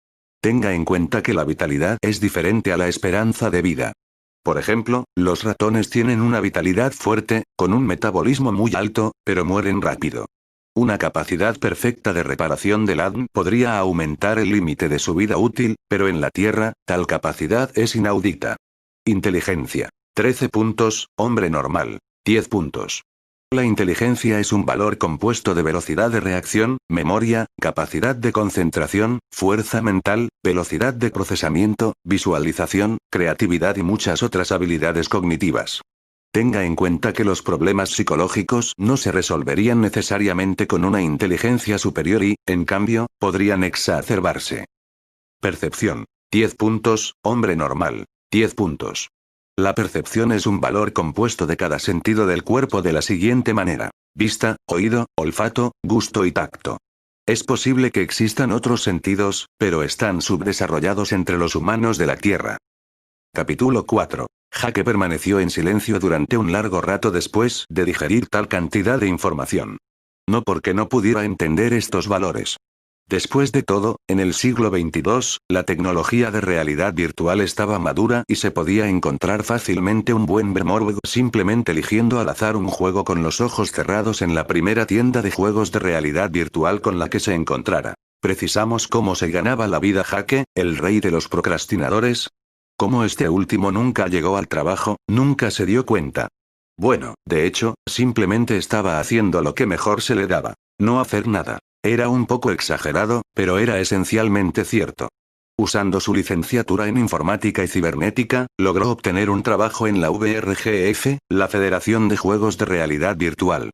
Tenga en cuenta que la vitalidad es diferente a la esperanza de vida. Por ejemplo, los ratones tienen una vitalidad fuerte, con un metabolismo muy alto, pero mueren rápido. Una capacidad perfecta de reparación del ADN podría aumentar el límite de su vida útil, pero en la Tierra, tal capacidad es inaudita. Inteligencia. 13 puntos, hombre normal. 10 puntos. La inteligencia es un valor compuesto de velocidad de reacción, memoria, capacidad de concentración, fuerza mental, velocidad de procesamiento, visualización, creatividad y muchas otras habilidades cognitivas. Tenga en cuenta que los problemas psicológicos no se resolverían necesariamente con una inteligencia superior y, en cambio, podrían exacerbarse. Percepción. 10 puntos, hombre normal. 10 puntos. La percepción es un valor compuesto de cada sentido del cuerpo de la siguiente manera: vista, oído, olfato, gusto y tacto. Es posible que existan otros sentidos, pero están subdesarrollados entre los humanos de la Tierra. Capítulo 4. Jake permaneció en silencio durante un largo rato después de digerir tal cantidad de información. No porque no pudiera entender estos valores. Después de todo, en el siglo XXII, la tecnología de realidad virtual estaba madura y se podía encontrar fácilmente un buen Bremoorweg simplemente eligiendo al azar un juego con los ojos cerrados en la primera tienda de juegos de realidad virtual con la que se encontrara. ¿Precisamos cómo se ganaba la vida Jake, el rey de los procrastinadores? Como este último nunca llegó al trabajo, nunca se dio cuenta. Bueno, de hecho, simplemente estaba haciendo lo que mejor se le daba: no hacer nada. Era un poco exagerado, pero era esencialmente cierto. Usando su licenciatura en informática y cibernética, logró obtener un trabajo en la VRGF, la Federación de Juegos de Realidad Virtual.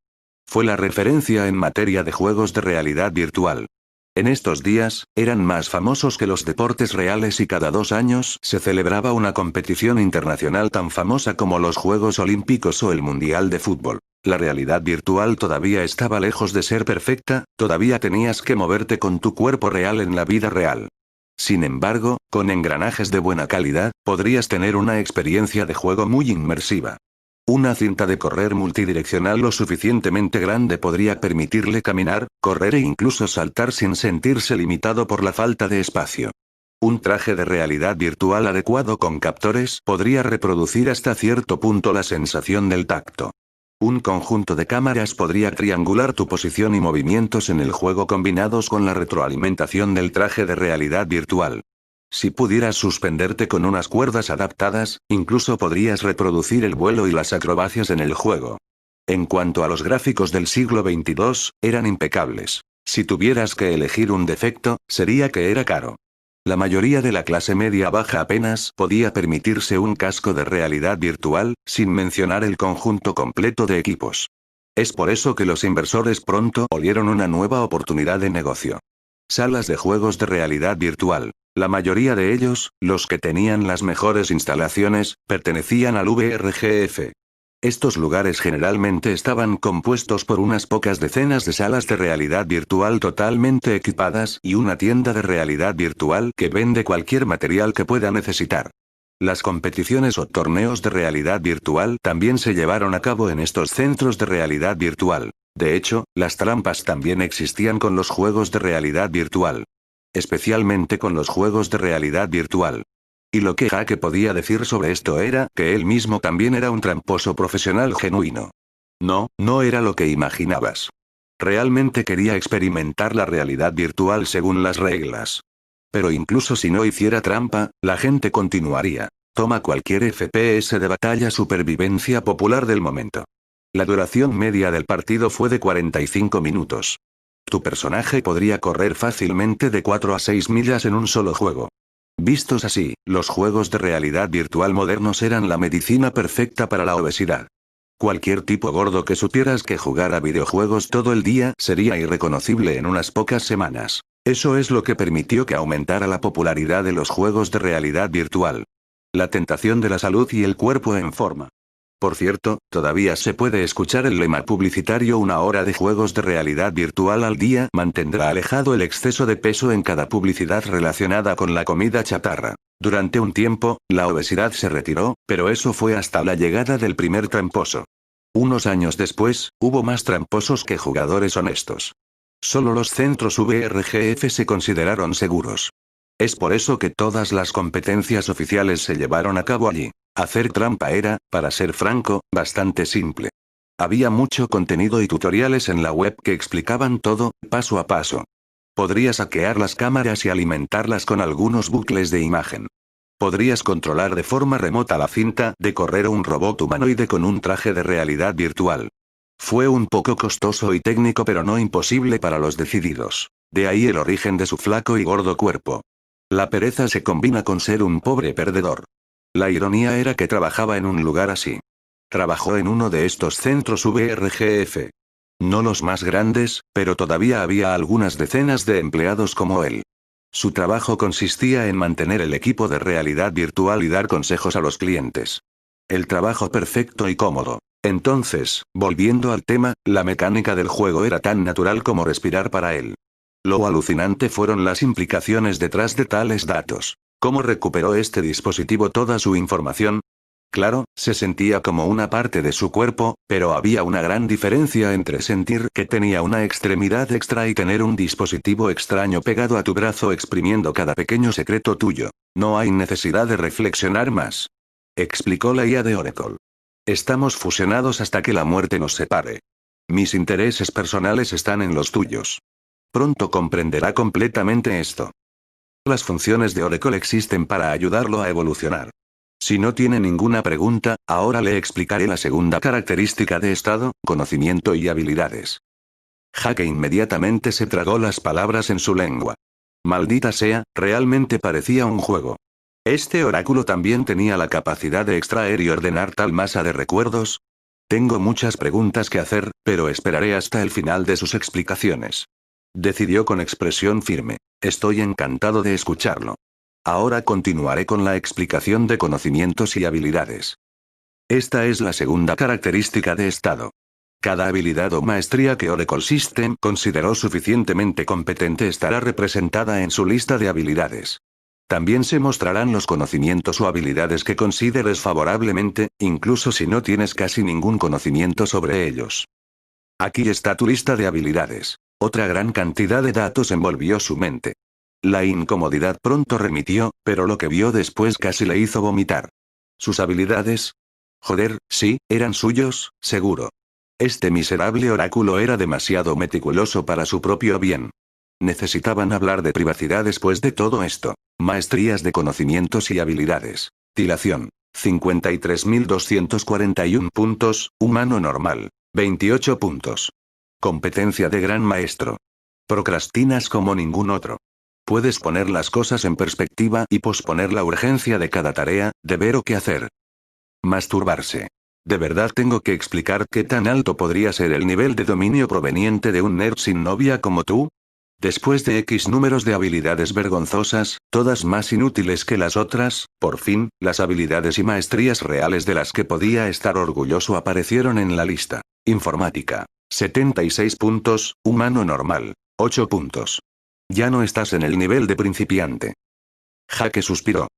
Fue la referencia en materia de juegos de realidad virtual. En estos días, eran más famosos que los deportes reales y cada 2 años se celebraba una competición internacional tan famosa como los Juegos Olímpicos o el Mundial de Fútbol. La realidad virtual todavía estaba lejos de ser perfecta, todavía tenías que moverte con tu cuerpo real en la vida real. Sin embargo, con engranajes de buena calidad, podrías tener una experiencia de juego muy inmersiva. Una cinta de correr multidireccional lo suficientemente grande podría permitirle caminar, correr e incluso saltar sin sentirse limitado por la falta de espacio. Un traje de realidad virtual adecuado con captores podría reproducir hasta cierto punto la sensación del tacto. Un conjunto de cámaras podría triangular tu posición y movimientos en el juego combinados con la retroalimentación del traje de realidad virtual. Si pudieras suspenderte con unas cuerdas adaptadas, incluso podrías reproducir el vuelo y las acrobacias en el juego. En cuanto a los gráficos del siglo XXII, eran impecables. Si tuvieras que elegir un defecto, sería que era caro. La mayoría de la clase media baja apenas podía permitirse un casco de realidad virtual, sin mencionar el conjunto completo de equipos. Es por eso que los inversores pronto olieron una nueva oportunidad de negocio. Salas de juegos de realidad virtual. La mayoría de ellos, los que tenían las mejores instalaciones, pertenecían al VRGF. Estos lugares generalmente estaban compuestos por unas pocas decenas de salas de realidad virtual totalmente equipadas y una tienda de realidad virtual que vende cualquier material que pueda necesitar. Las competiciones o torneos de realidad virtual también se llevaron a cabo en estos centros de realidad virtual. De hecho, las trampas también existían con los juegos de realidad virtual. Especialmente con los juegos de realidad virtual. Y lo que Jake podía decir sobre esto era que él mismo también era un tramposo profesional genuino. No, no era lo que imaginabas. Realmente quería experimentar la realidad virtual según las reglas. Pero incluso si no hiciera trampa, la gente continuaría. Toma cualquier FPS de batalla supervivencia popular del momento. La duración media del partido fue de 45 minutos. Tu personaje podría correr fácilmente de 4 a 6 millas en un solo juego. Vistos así, los juegos de realidad virtual modernos eran la medicina perfecta para la obesidad. Cualquier tipo gordo que supieras que jugar a videojuegos todo el día sería irreconocible en unas pocas semanas. Eso es lo que permitió que aumentara la popularidad de los juegos de realidad virtual. La tentación de la salud y el cuerpo en forma. Por cierto, todavía se puede escuchar el lema publicitario: 1 hora de juegos de realidad virtual al día mantendrá alejado el exceso de peso en cada publicidad relacionada con la comida chatarra. Durante un tiempo, la obesidad se retiró, pero eso fue hasta la llegada del primer tramposo. Unos años después, hubo más tramposos que jugadores honestos. Solo los centros VRGF se consideraron seguros. Es por eso que todas las competencias oficiales se llevaron a cabo allí. Hacer trampa era, para ser franco, bastante simple. Había mucho contenido y tutoriales en la web que explicaban todo, paso a paso. Podrías hackear las cámaras y alimentarlas con algunos bucles de imagen. Podrías controlar de forma remota la cinta de correr un robot humanoide con un traje de realidad virtual. Fue un poco costoso y técnico, pero no imposible para los decididos. De ahí el origen de su flaco y gordo cuerpo. La pereza se combina con ser un pobre perdedor. La ironía era que trabajaba en un lugar así. Trabajó en uno de estos centros VRGF. No los más grandes, pero todavía había algunas decenas de empleados como él. Su trabajo consistía en mantener el equipo de realidad virtual y dar consejos a los clientes. El trabajo perfecto y cómodo. Entonces, volviendo al tema, la mecánica del juego era tan natural como respirar para él. Lo alucinante fueron las implicaciones detrás de tales datos. ¿Cómo recuperó este dispositivo toda su información? Claro, se sentía como una parte de su cuerpo, pero había una gran diferencia entre sentir que tenía una extremidad extra y tener un dispositivo extraño pegado a tu brazo exprimiendo cada pequeño secreto tuyo. No hay necesidad de reflexionar más. Explicó la IA de Oracle. Estamos fusionados hasta que la muerte nos separe. Mis intereses personales están en los tuyos. Pronto comprenderá completamente esto. Las funciones de Oracle existen para ayudarlo a evolucionar. Si no tiene ninguna pregunta, ahora le explicaré la segunda característica de estado: conocimiento y habilidades. Jake inmediatamente se tragó las palabras en su lengua. Maldita sea, realmente parecía un juego. ¿Este oráculo también tenía la capacidad de extraer y ordenar tal masa de recuerdos? Tengo muchas preguntas que hacer, pero esperaré hasta el final de sus explicaciones. Decidió con expresión firme. Estoy encantado de escucharlo. Ahora continuaré con la explicación de conocimientos y habilidades. Esta es la segunda característica de estado. Cada habilidad o maestría que Oracle System consideró suficientemente competente estará representada en su lista de habilidades. También se mostrarán los conocimientos o habilidades que consideres favorablemente, incluso si no tienes casi ningún conocimiento sobre ellos. Aquí está tu lista de habilidades. Otra gran cantidad de datos envolvió su mente. La incomodidad pronto remitió, pero lo que vio después casi le hizo vomitar. ¿Sus habilidades? Joder, sí, eran suyos, seguro. Este miserable oráculo era demasiado meticuloso para su propio bien. Necesitaban hablar de privacidad después de todo esto. Maestrías de conocimientos y habilidades. Dilación. 53.241 puntos, humano normal. 28 puntos. Competencia de gran maestro. Procrastinas como ningún otro. Puedes poner las cosas en perspectiva y posponer la urgencia de cada tarea, deber o qué hacer. Masturbarse. ¿De verdad tengo que explicar qué tan alto podría ser el nivel de dominio proveniente de un nerd sin novia como tú? Después de X números de habilidades vergonzosas, todas más inútiles que las otras, por fin, las habilidades y maestrías reales de las que podía estar orgulloso aparecieron en la lista. Informática. 76 puntos, humano normal. 8 puntos. Ya no estás en el nivel de principiante. Jake suspiró.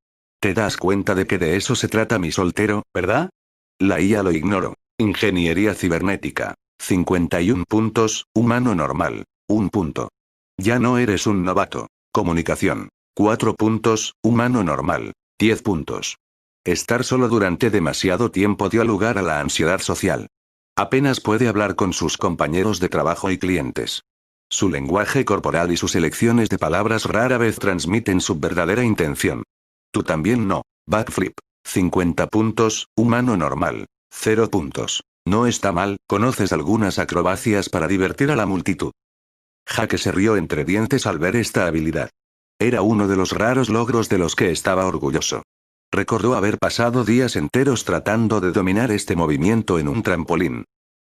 ¿Te das cuenta de que de eso se trata mi soltero, verdad? La IA lo ignoró. Ingeniería cibernética. 51 puntos, humano normal. 1 punto. Ya no eres un novato. Comunicación. 4 puntos, humano normal. 10 puntos. Estar solo durante demasiado tiempo dio lugar a la ansiedad social. Apenas puede hablar con sus compañeros de trabajo y clientes. Su lenguaje corporal y sus elecciones de palabras rara vez transmiten su verdadera intención. Tú también no. Backflip. 50 puntos, humano normal. 0 puntos. No está mal, conoces algunas acrobacias para divertir a la multitud. Jake se rió entre dientes al ver esta habilidad. Era uno de los raros logros de los que estaba orgulloso. Recordó haber pasado días enteros tratando de dominar este movimiento en un trampolín.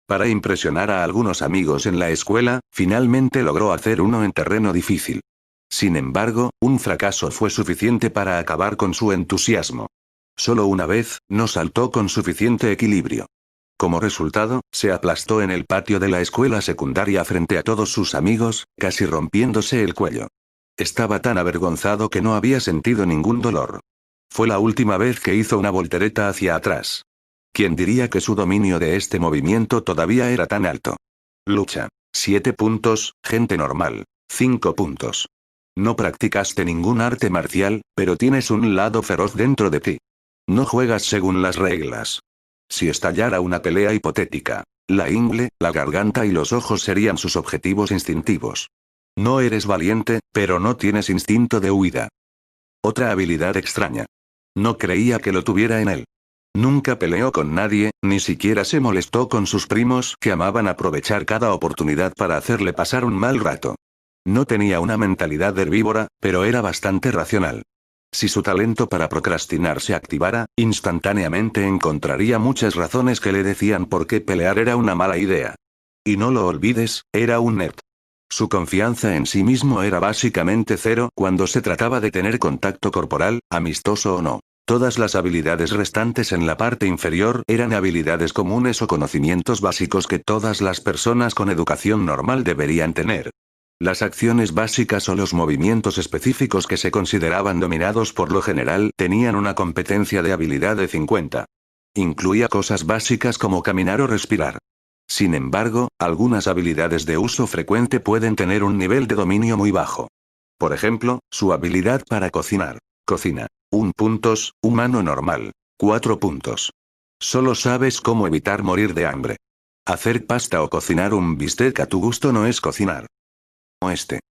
Para impresionar a algunos amigos en la escuela, finalmente logró hacer uno en terreno difícil. Sin embargo, un fracaso fue suficiente para acabar con su entusiasmo. Solo una vez, no saltó con suficiente equilibrio. Como resultado, se aplastó en el patio de la escuela secundaria frente a todos sus amigos, casi rompiéndose el cuello. Estaba tan avergonzado que no había sentido ningún dolor. Fue la última vez que hizo una voltereta hacia atrás. ¿Quién diría que su dominio de este movimiento todavía era tan alto? Lucha. 7 puntos, gente normal. 5 puntos. No practicaste ningún arte marcial, pero tienes un lado feroz dentro de ti. No juegas según las reglas. Si estallara una pelea hipotética, la ingle, la garganta y los ojos serían sus objetivos instintivos. No eres valiente, pero no tienes instinto de huida. Otra habilidad extraña. No creía que lo tuviera en él. Nunca peleó con nadie, ni siquiera se molestó con sus primos que amaban aprovechar cada oportunidad para hacerle pasar un mal rato. No tenía una mentalidad herbívora, pero era bastante racional. Si su talento para procrastinar se activara, instantáneamente encontraría muchas razones que le decían por qué pelear era una mala idea. Y no lo olvides, era un nerd. Su confianza en sí mismo era básicamente cero cuando se trataba de tener contacto corporal, amistoso o no. Todas las habilidades restantes en la parte inferior eran habilidades comunes o conocimientos básicos que todas las personas con educación normal deberían tener. Las acciones básicas o los movimientos específicos que se consideraban dominados por lo general tenían una competencia de habilidad de 50. Incluía cosas básicas como caminar o respirar. Sin embargo, algunas habilidades de uso frecuente pueden tener un nivel de dominio muy bajo. Por ejemplo, su habilidad para cocinar. Cocina. 1 puntos, humano normal. 4 puntos. Solo sabes cómo evitar morir de hambre. Hacer pasta o cocinar un bistec a tu gusto no es cocinar.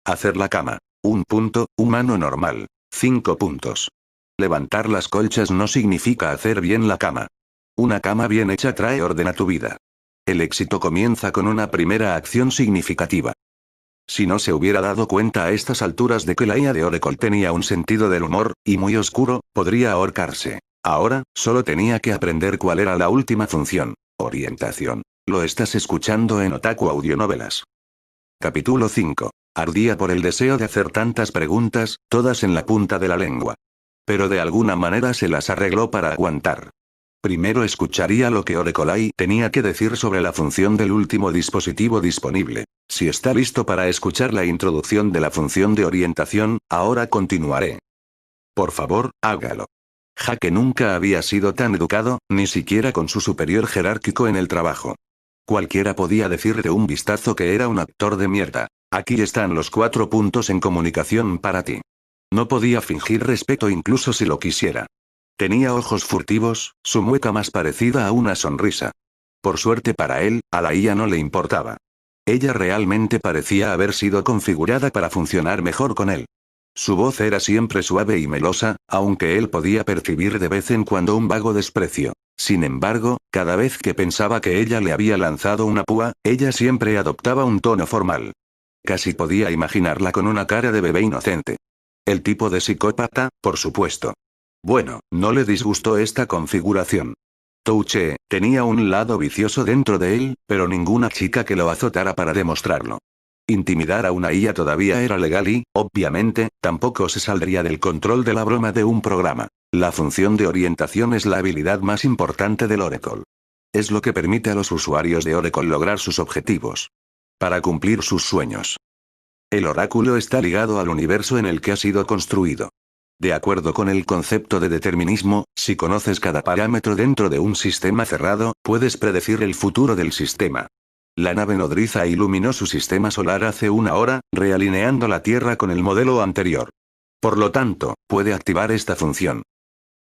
Hacer la cama. 1 punto, humano normal. 5 puntos. Levantar las colchas no significa hacer bien la cama. Una cama bien hecha trae orden a tu vida. El éxito comienza con una primera acción significativa. Si no se hubiera dado cuenta a estas alturas de que la IA de Oracle tenía un sentido del humor, y muy oscuro, podría ahorcarse. Ahora, solo tenía que aprender cuál era la última función. Orientación. Lo estás escuchando en Otaku Audionovelas. Capítulo 5. Ardía por el deseo de hacer tantas preguntas, todas en la punta de la lengua. Pero de alguna manera se las arregló para aguantar. Primero escucharía lo que Oracle tenía que decir sobre la función del último dispositivo disponible. Si está listo para escuchar la introducción de la función de orientación, ahora continuaré. Por favor, hágalo. Jake nunca había sido tan educado, ni siquiera con su superior jerárquico en el trabajo. Cualquiera podía decir de un vistazo que era un actor de mierda. Aquí están los 4 puntos en comunicación para ti. No podía fingir respeto incluso si lo quisiera. Tenía ojos furtivos, su mueca más parecida a una sonrisa. Por suerte para él, a la IA no le importaba. Ella realmente parecía haber sido configurada para funcionar mejor con él. Su voz era siempre suave y melosa, aunque él podía percibir de vez en cuando un vago desprecio. Sin embargo, cada vez que pensaba que ella le había lanzado una púa, ella siempre adoptaba un tono formal. Casi podía imaginarla con una cara de bebé inocente. El tipo de psicópata, por supuesto. Bueno, no le disgustó esta configuración. Touche, tenía un lado vicioso dentro de él, pero ninguna chica que lo azotara para demostrarlo. Intimidar a una IA todavía era legal y, obviamente, tampoco se saldría del control de la broma de un programa. La función de orientación es la habilidad más importante del Oracle. Es lo que permite a los usuarios de Oracle lograr sus objetivos. Para cumplir sus sueños. El oráculo está ligado al universo en el que ha sido construido. De acuerdo con el concepto de determinismo, si conoces cada parámetro dentro de un sistema cerrado, puedes predecir el futuro del sistema. La nave nodriza iluminó su sistema solar hace una hora, realineando la Tierra con el modelo anterior. Por lo tanto, puede activar esta función.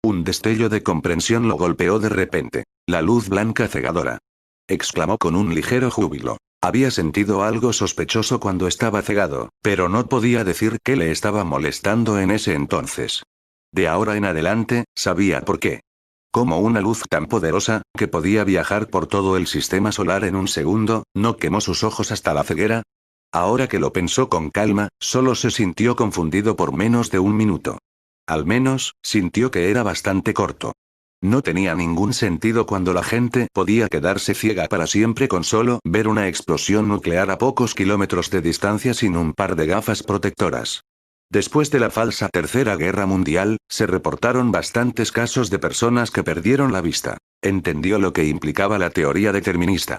Un destello de comprensión lo golpeó de repente. La luz blanca cegadora. Exclamó con un ligero júbilo. Había sentido algo sospechoso cuando estaba cegado, pero no podía decir qué le estaba molestando en ese entonces. De ahora en adelante, sabía por qué. Como una luz tan poderosa, que podía viajar por todo el sistema solar en un segundo, ¿no quemó sus ojos hasta la ceguera? Ahora que lo pensó con calma, solo se sintió confundido por menos de un minuto. Al menos, sintió que era bastante corto. No tenía ningún sentido cuando la gente podía quedarse ciega para siempre con solo ver una explosión nuclear a pocos kilómetros de distancia sin un par de gafas protectoras. Después de la falsa Tercera Guerra Mundial, se reportaron bastantes casos de personas que perdieron la vista. Entendió lo que implicaba la teoría determinista.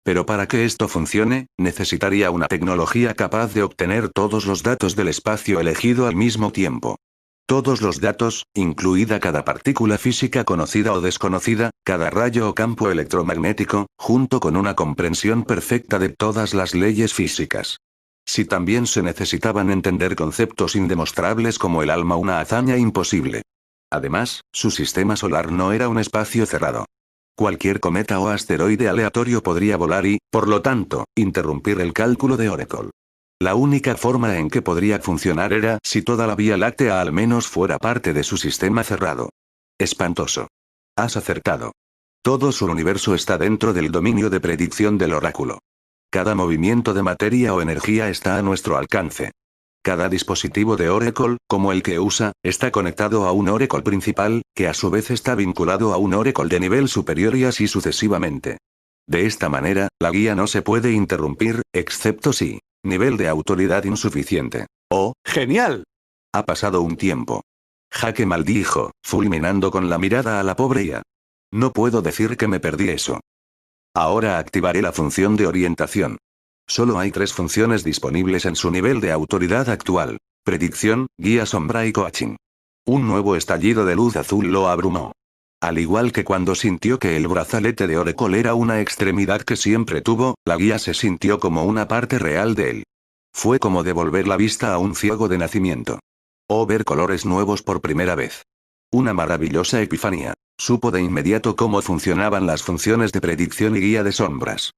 Pero para que esto funcione, necesitaría una tecnología capaz de obtener todos los datos del espacio elegido al mismo tiempo. Todos los datos, incluida cada partícula física conocida o desconocida, cada rayo o campo electromagnético, junto con una comprensión perfecta de todas las leyes físicas. Si también se necesitaban entender conceptos indemostrables como el alma, una hazaña imposible. Además, su sistema solar no era un espacio cerrado. Cualquier cometa o asteroide aleatorio podría volar y, por lo tanto, interrumpir el cálculo de Oracle. La única forma en que podría funcionar era si toda la Vía Láctea al menos fuera parte de su sistema cerrado. Espantoso. Has acertado. Todo su universo está dentro del dominio de predicción del oráculo. Cada movimiento de materia o energía está a nuestro alcance. Cada dispositivo de Oracle, como el que usa, está conectado a un Oracle principal, que a su vez está vinculado a un Oracle de nivel superior y así sucesivamente. De esta manera, la guía no se puede interrumpir, excepto si nivel de autoridad insuficiente. ¡Oh, genial! Ha pasado un tiempo. Jaque maldijo, fulminando con la mirada a la pobre IA. No puedo decir que me perdí eso. Ahora activaré la función de orientación. Solo hay 3 funciones disponibles en su nivel de autoridad actual: predicción, guía sombra y coaching. Un nuevo estallido de luz azul lo abrumó. Al igual que cuando sintió que el brazalete de Oracle era una extremidad que siempre tuvo, la guía se sintió como una parte real de él. Fue como devolver la vista a un ciego de nacimiento. O ver colores nuevos por primera vez. Una maravillosa epifanía. Supo de inmediato cómo funcionaban las funciones de predicción y guía de sombras.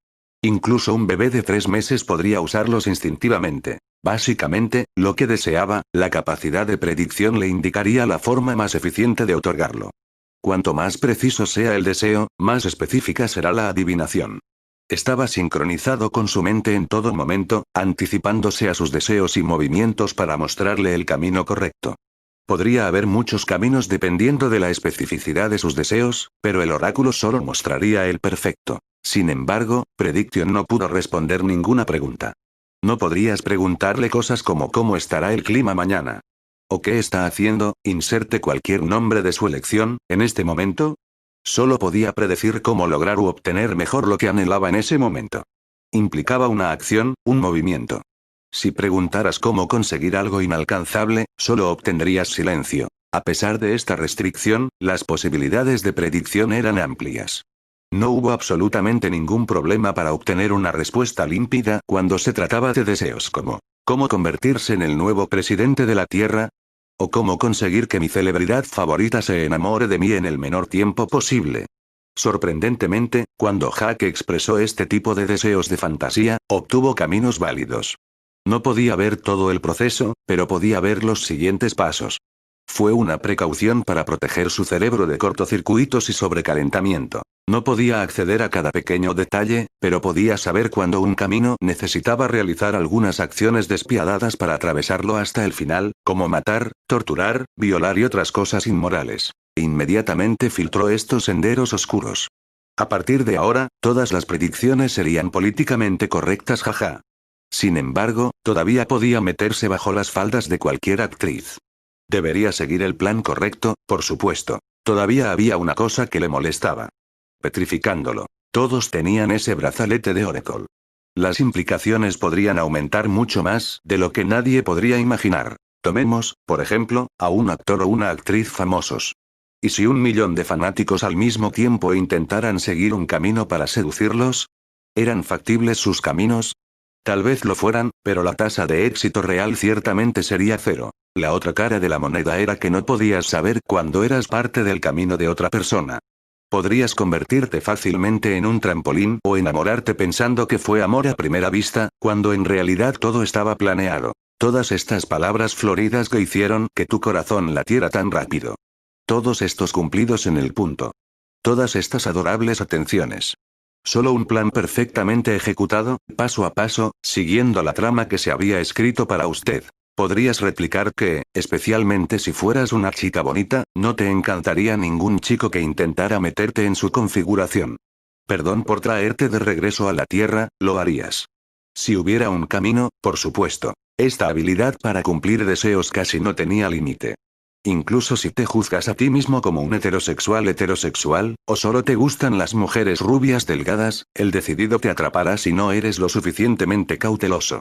Incluso un bebé de 3 meses podría usarlos instintivamente. Básicamente, lo que deseaba, la capacidad de predicción le indicaría la forma más eficiente de otorgarlo. Cuanto más preciso sea el deseo, más específica será la adivinación. Estaba sincronizado con su mente en todo momento, anticipándose a sus deseos y movimientos para mostrarle el camino correcto. Podría haber muchos caminos dependiendo de la especificidad de sus deseos, pero el oráculo solo mostraría el perfecto. Sin embargo, Prediction no pudo responder ninguna pregunta. No podrías preguntarle cosas como ¿cómo estará el clima mañana? ¿O qué está haciendo? Inserte cualquier nombre de su elección, en este momento. Solo podía predecir cómo lograr u obtener mejor lo que anhelaba en ese momento. Implicaba una acción, un movimiento. Si preguntaras cómo conseguir algo inalcanzable, solo obtendrías silencio. A pesar de esta restricción, las posibilidades de predicción eran amplias. No hubo absolutamente ningún problema para obtener una respuesta límpida cuando se trataba de deseos como ¿cómo convertirse en el nuevo presidente de la Tierra? ¿O cómo conseguir que mi celebridad favorita se enamore de mí en el menor tiempo posible? Sorprendentemente, cuando Jack expresó este tipo de deseos de fantasía, obtuvo caminos válidos. No podía ver todo el proceso, pero podía ver los siguientes pasos. Fue una precaución para proteger su cerebro de cortocircuitos y sobrecalentamiento. No podía acceder a cada pequeño detalle, pero podía saber cuándo un camino necesitaba realizar algunas acciones despiadadas para atravesarlo hasta el final, como matar, torturar, violar y otras cosas inmorales. Inmediatamente filtró estos senderos oscuros. A partir de ahora, todas las predicciones serían políticamente correctas, jaja. Sin embargo, todavía podía meterse bajo las faldas de cualquier actriz. Debería seguir el plan correcto, por supuesto. Todavía había una cosa que le molestaba. Petrificándolo. Todos tenían ese brazalete de Oracle. Las implicaciones podrían aumentar mucho más de lo que nadie podría imaginar. Tomemos, por ejemplo, a un actor o una actriz famosos. ¿Y si 1 millón de fanáticos al mismo tiempo intentaran seguir un camino para seducirlos? ¿Eran factibles sus caminos? Tal vez lo fueran, pero la tasa de éxito real ciertamente sería 0. La otra cara de la moneda era que no podías saber cuándo eras parte del camino de otra persona. Podrías convertirte fácilmente en un trampolín o enamorarte pensando que fue amor a primera vista, cuando en realidad todo estaba planeado. Todas estas palabras floridas que hicieron que tu corazón latiera tan rápido. Todos estos cumplidos en el punto. Todas estas adorables atenciones. Solo un plan perfectamente ejecutado, paso a paso, siguiendo la trama que se había escrito para usted. Podrías replicar que, especialmente si fueras una chica bonita, no te encantaría ningún chico que intentara meterte en su configuración. Perdón por traerte de regreso a la Tierra, lo harías. Si hubiera un camino, por supuesto. Esta habilidad para cumplir deseos casi no tenía límite. Incluso si te juzgas a ti mismo como un heterosexual, o solo te gustan las mujeres rubias delgadas, el decidido te atrapará si no eres lo suficientemente cauteloso.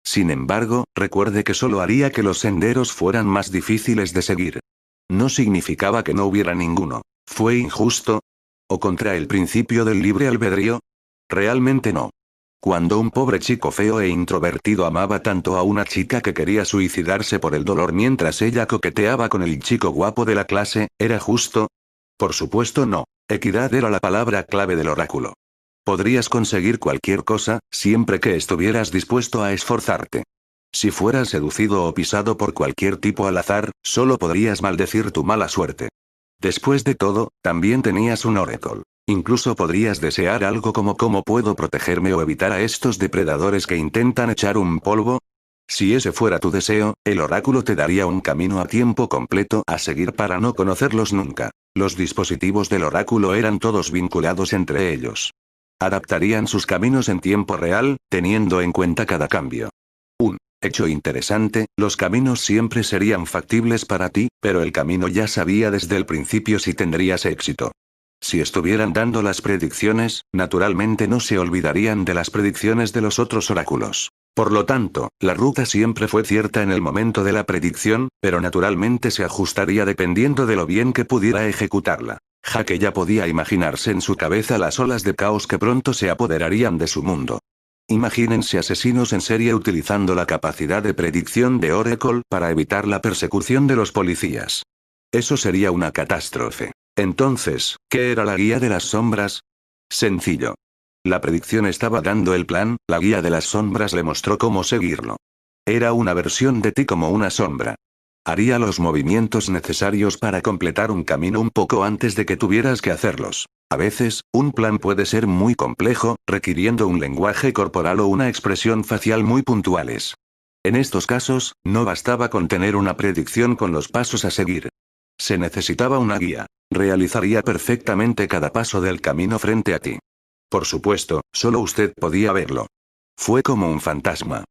Sin embargo, recuerde que solo haría que los senderos fueran más difíciles de seguir. No significaba que no hubiera ninguno. ¿Fue injusto? ¿O contra el principio del libre albedrío? Realmente no. Cuando un pobre chico feo e introvertido amaba tanto a una chica que quería suicidarse por el dolor mientras ella coqueteaba con el chico guapo de la clase, ¿era justo? Por supuesto no. Equidad era la palabra clave del oráculo. Podrías conseguir cualquier cosa, siempre que estuvieras dispuesto a esforzarte. Si fueras seducido o pisado por cualquier tipo al azar, solo podrías maldecir tu mala suerte. Después de todo, también tenías un Oracle. Incluso podrías desear algo como ¿cómo puedo protegerme o evitar a estos depredadores que intentan echar un polvo? Si ese fuera tu deseo, el oráculo te daría un camino a tiempo completo a seguir para no conocerlos nunca. Los dispositivos del oráculo eran todos vinculados entre ellos. Adaptarían sus caminos en tiempo real, teniendo en cuenta cada cambio. Un hecho interesante, los caminos siempre serían factibles para ti, pero el camino ya sabía desde el principio si tendrías éxito. Si estuvieran dando las predicciones, naturalmente no se olvidarían de las predicciones de los otros oráculos. Por lo tanto, la ruta siempre fue cierta en el momento de la predicción, pero naturalmente se ajustaría dependiendo de lo bien que pudiera ejecutarla. Jaque ya podía imaginarse en su cabeza las olas de caos que pronto se apoderarían de su mundo. Imagínense asesinos en serie utilizando la capacidad de predicción de Oracle para evitar la persecución de los policías. Eso sería una catástrofe. Entonces, ¿qué era la guía de las sombras? Sencillo. La predicción estaba dando el plan, la guía de las sombras le mostró cómo seguirlo. Era una versión de ti como una sombra. Haría los movimientos necesarios para completar un camino un poco antes de que tuvieras que hacerlos. A veces, un plan puede ser muy complejo, requiriendo un lenguaje corporal o una expresión facial muy puntuales. En estos casos, no bastaba con tener una predicción con los pasos a seguir. Se necesitaba una guía. Realizaría perfectamente cada paso del camino frente a ti. Por supuesto, solo usted podía verlo. Fue como un fantasma.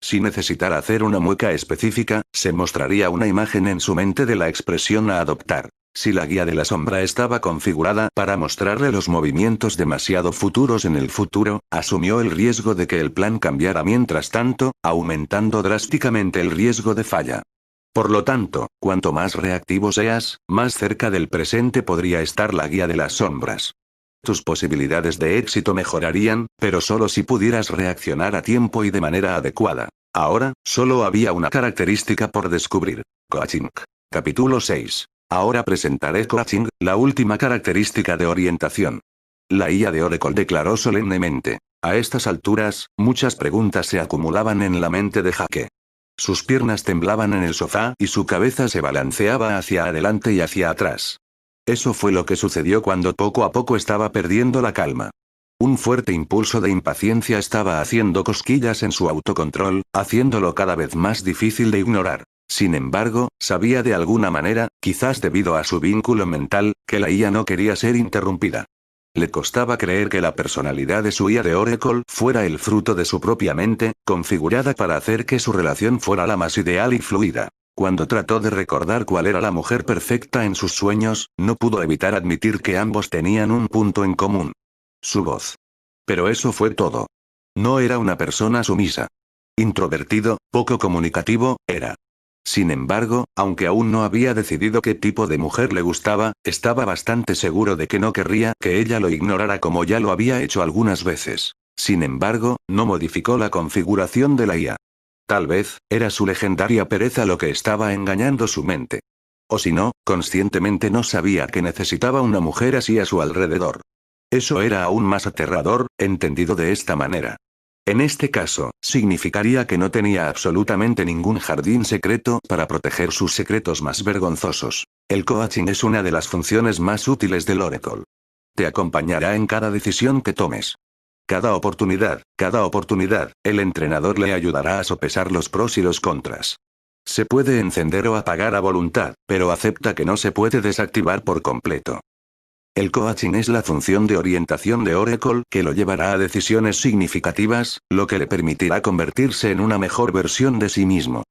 Si necesitara hacer una mueca específica, se mostraría una imagen en su mente de la expresión a adoptar. Si la guía de la sombra estaba configurada para mostrarle los movimientos demasiado futuros en el futuro, asumió el riesgo de que el plan cambiara mientras tanto, aumentando drásticamente el riesgo de falla. Por lo tanto, cuanto más reactivo seas, más cerca del presente podría estar la guía de las sombras. Tus posibilidades de éxito mejorarían, pero solo si pudieras reaccionar a tiempo y de manera adecuada. Ahora, solo había una característica por descubrir. Coaching. Capítulo 6. Ahora presentaré Coaching, la última característica de orientación. La IA de Oracle declaró solemnemente. A estas alturas, muchas preguntas se acumulaban en la mente de Jaque. Sus piernas temblaban en el sofá y su cabeza se balanceaba hacia adelante y hacia atrás. Eso fue lo que sucedió cuando poco a poco estaba perdiendo la calma. Un fuerte impulso de impaciencia estaba haciendo cosquillas en su autocontrol, haciéndolo cada vez más difícil de ignorar. Sin embargo, sabía de alguna manera, quizás debido a su vínculo mental, que la IA no quería ser interrumpida. Le costaba creer que la personalidad de su IA de Oracle fuera el fruto de su propia mente, configurada para hacer que su relación fuera la más ideal y fluida. Cuando trató de recordar cuál era la mujer perfecta en sus sueños, no pudo evitar admitir que ambos tenían un punto en común. Su voz. Pero eso fue todo. No era una persona sumisa. Introvertido, poco comunicativo, era. Sin embargo, aunque aún no había decidido qué tipo de mujer le gustaba, estaba bastante seguro de que no querría que ella lo ignorara como ya lo había hecho algunas veces. Sin embargo, no modificó la configuración de la IA. Tal vez, era su legendaria pereza lo que estaba engañando su mente. O si no, conscientemente no sabía que necesitaba una mujer así a su alrededor. Eso era aún más aterrador, entendido de esta manera. En este caso, significaría que no tenía absolutamente ningún jardín secreto para proteger sus secretos más vergonzosos. El coaching es una de las funciones más útiles del Oracle. Te acompañará en cada decisión que tomes. Cada oportunidad, el entrenador le ayudará a sopesar los pros y los contras. Se puede encender o apagar a voluntad, pero acepta que no se puede desactivar por completo. El coaching es la función de orientación de Oracle que lo llevará a decisiones significativas, lo que le permitirá convertirse en una mejor versión de sí mismo.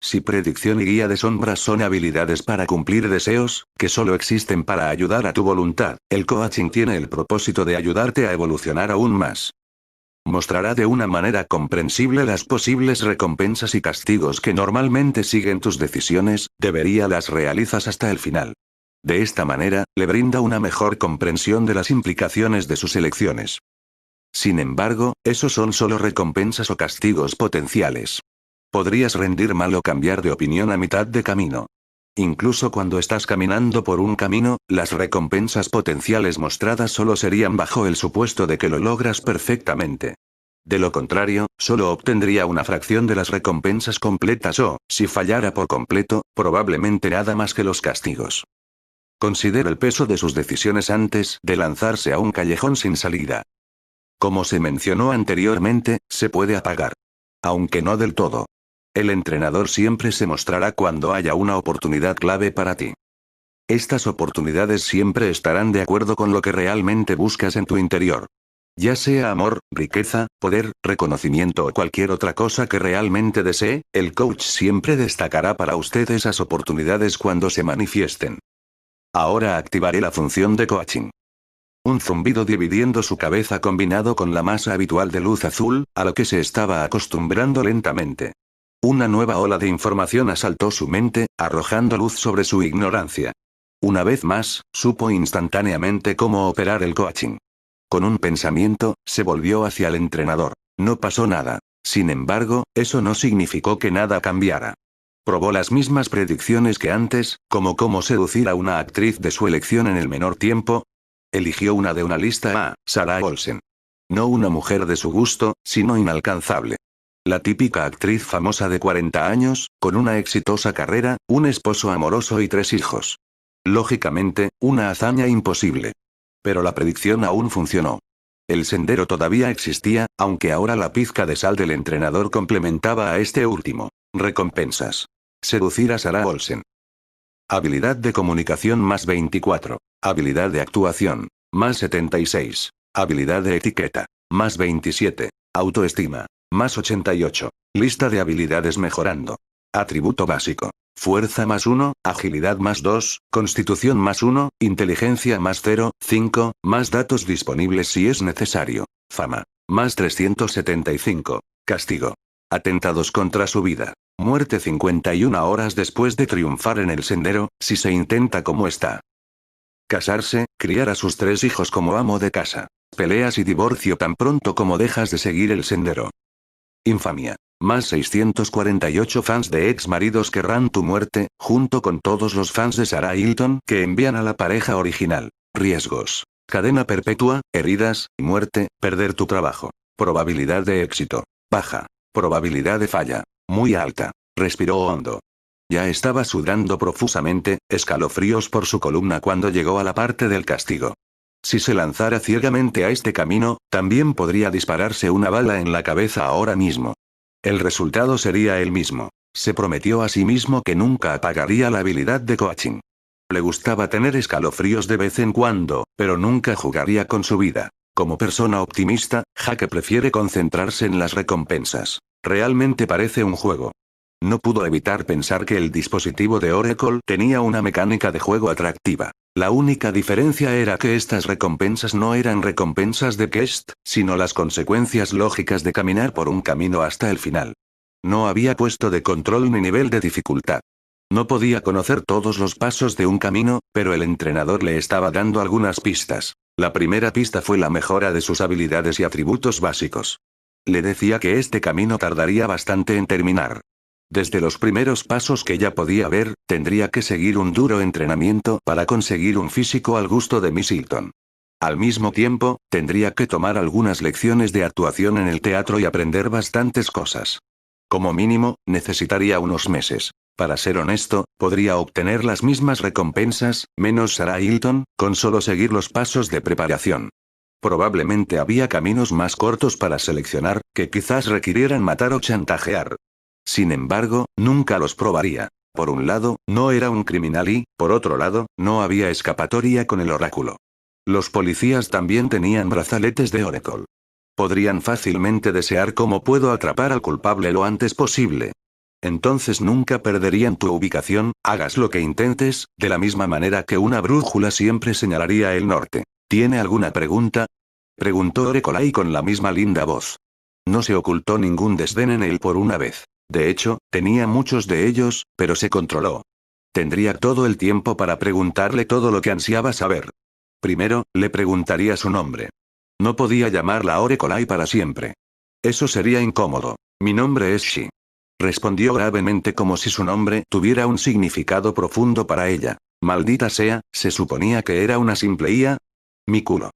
Si predicción y guía de sombras son habilidades para cumplir deseos, que solo existen para ayudar a tu voluntad, el coaching tiene el propósito de ayudarte a evolucionar aún más. Mostrará de una manera comprensible las posibles recompensas y castigos que normalmente siguen tus decisiones, las realizas hasta el final. De esta manera, le brinda una mejor comprensión de las implicaciones de sus elecciones. Sin embargo, esos son solo recompensas o castigos potenciales. Podrías rendir mal o cambiar de opinión a mitad de camino. Incluso cuando estás caminando por un camino, las recompensas potenciales mostradas solo serían bajo el supuesto de que lo logras perfectamente. De lo contrario, solo obtendría una fracción de las recompensas completas o, si fallara por completo, probablemente nada más que los castigos. Considera el peso de sus decisiones antes de lanzarse a un callejón sin salida. Como se mencionó anteriormente, se puede apagar. Aunque no del todo. El entrenador siempre se mostrará cuando haya una oportunidad clave para ti. Estas oportunidades siempre estarán de acuerdo con lo que realmente buscas en tu interior. Ya sea amor, riqueza, poder, reconocimiento o cualquier otra cosa que realmente desee, el coach siempre destacará para usted esas oportunidades cuando se manifiesten. Ahora activaré la función de coaching. Un zumbido dividiendo su cabeza combinado con la masa habitual de luz azul, a lo que se estaba acostumbrando lentamente. Una nueva ola de información asaltó su mente, arrojando luz sobre su ignorancia. Una vez más, supo instantáneamente cómo operar el coaching. Con un pensamiento, se volvió hacia el entrenador. No pasó nada. Sin embargo, eso no significó que nada cambiara. Probó las mismas predicciones que antes, como cómo seducir a una actriz de su elección en el menor tiempo. Eligió una de una lista a Sarah Olsen. No una mujer de su gusto, sino inalcanzable. La típica actriz famosa de 40 años, con una exitosa carrera, un esposo amoroso y 3 hijos. Lógicamente, una hazaña imposible. Pero la predicción aún funcionó. El sendero todavía existía, aunque ahora la pizca de sal del entrenador complementaba a este último. Recompensas. Seducir a Sarah Olsen. Habilidad de comunicación más 24. Habilidad de actuación, más 76. Habilidad de etiqueta, más 27. Autoestima, más 88. Lista de habilidades mejorando. Atributo básico. Fuerza más 1, agilidad más 2, constitución más 1, inteligencia más 0, 5, más datos disponibles si es necesario. Fama, más 375. Castigo. Atentados contra su vida. Muerte 51 horas después de triunfar en el sendero, si se intenta como está. Casarse, criar a sus 3 hijos como amo de casa. Peleas y divorcio tan pronto como dejas de seguir el sendero. Infamia. Más 648 fans de ex maridos querrán tu muerte, junto con todos los fans de Sarah Hilton que envían a la pareja original. Riesgos. Cadena perpetua, heridas, muerte, perder tu trabajo. Probabilidad de éxito. Baja. Probabilidad de falla. Muy alta. Respiró hondo. Ya estaba sudando profusamente, escalofríos por su columna cuando llegó a la parte del castigo. Si se lanzara ciegamente a este camino, también podría dispararse una bala en la cabeza ahora mismo. El resultado sería el mismo. Se prometió a sí mismo que nunca apagaría la habilidad de coaching. Le gustaba tener escalofríos de vez en cuando, pero nunca jugaría con su vida. Como persona optimista, Jake prefiere concentrarse en las recompensas. Realmente parece un juego. No pudo evitar pensar que el dispositivo de Oracle tenía una mecánica de juego atractiva. La única diferencia era que estas recompensas no eran recompensas de quest, sino las consecuencias lógicas de caminar por un camino hasta el final. No había puesto de control ni nivel de dificultad. No podía conocer todos los pasos de un camino, pero el entrenador le estaba dando algunas pistas. La primera pista fue la mejora de sus habilidades y atributos básicos. le decía que este camino tardaría bastante en terminar. Desde los primeros pasos que ya podía ver, tendría que seguir un duro entrenamiento para conseguir un físico al gusto de Miss Hilton. Al mismo tiempo, tendría que tomar algunas lecciones de actuación en el teatro y aprender bastantes cosas. Como mínimo, necesitaría unos meses. Para ser honesto, podría obtener las mismas recompensas, menos Sarah Hilton, con solo seguir los pasos de preparación. Probablemente había caminos más cortos para seleccionar, que quizás requirieran matar o chantajear. Sin embargo, nunca los probaría. Por un lado, no era un criminal y, por otro lado, no había escapatoria con el oráculo. Los policías también tenían brazaletes de Oracle. Podrían fácilmente desear cómo puedo atrapar al culpable lo antes posible. Entonces nunca perderían tu ubicación, hagas lo que intentes, de la misma manera que una brújula siempre señalaría el norte. ¿Tiene alguna pregunta? Preguntó Oracle con la misma linda voz. No se ocultó ningún desdén en él por una vez. De hecho, tenía muchos de ellos, pero se controló. Tendría todo el tiempo para preguntarle todo lo que ansiaba saber. Primero, le preguntaría su nombre. No podía llamarla Oracle para siempre. Eso sería incómodo. Mi nombre es Shi. Respondió gravemente como si su nombre tuviera un significado profundo para ella. Maldita sea, se suponía que era una simple IA. Mi culo.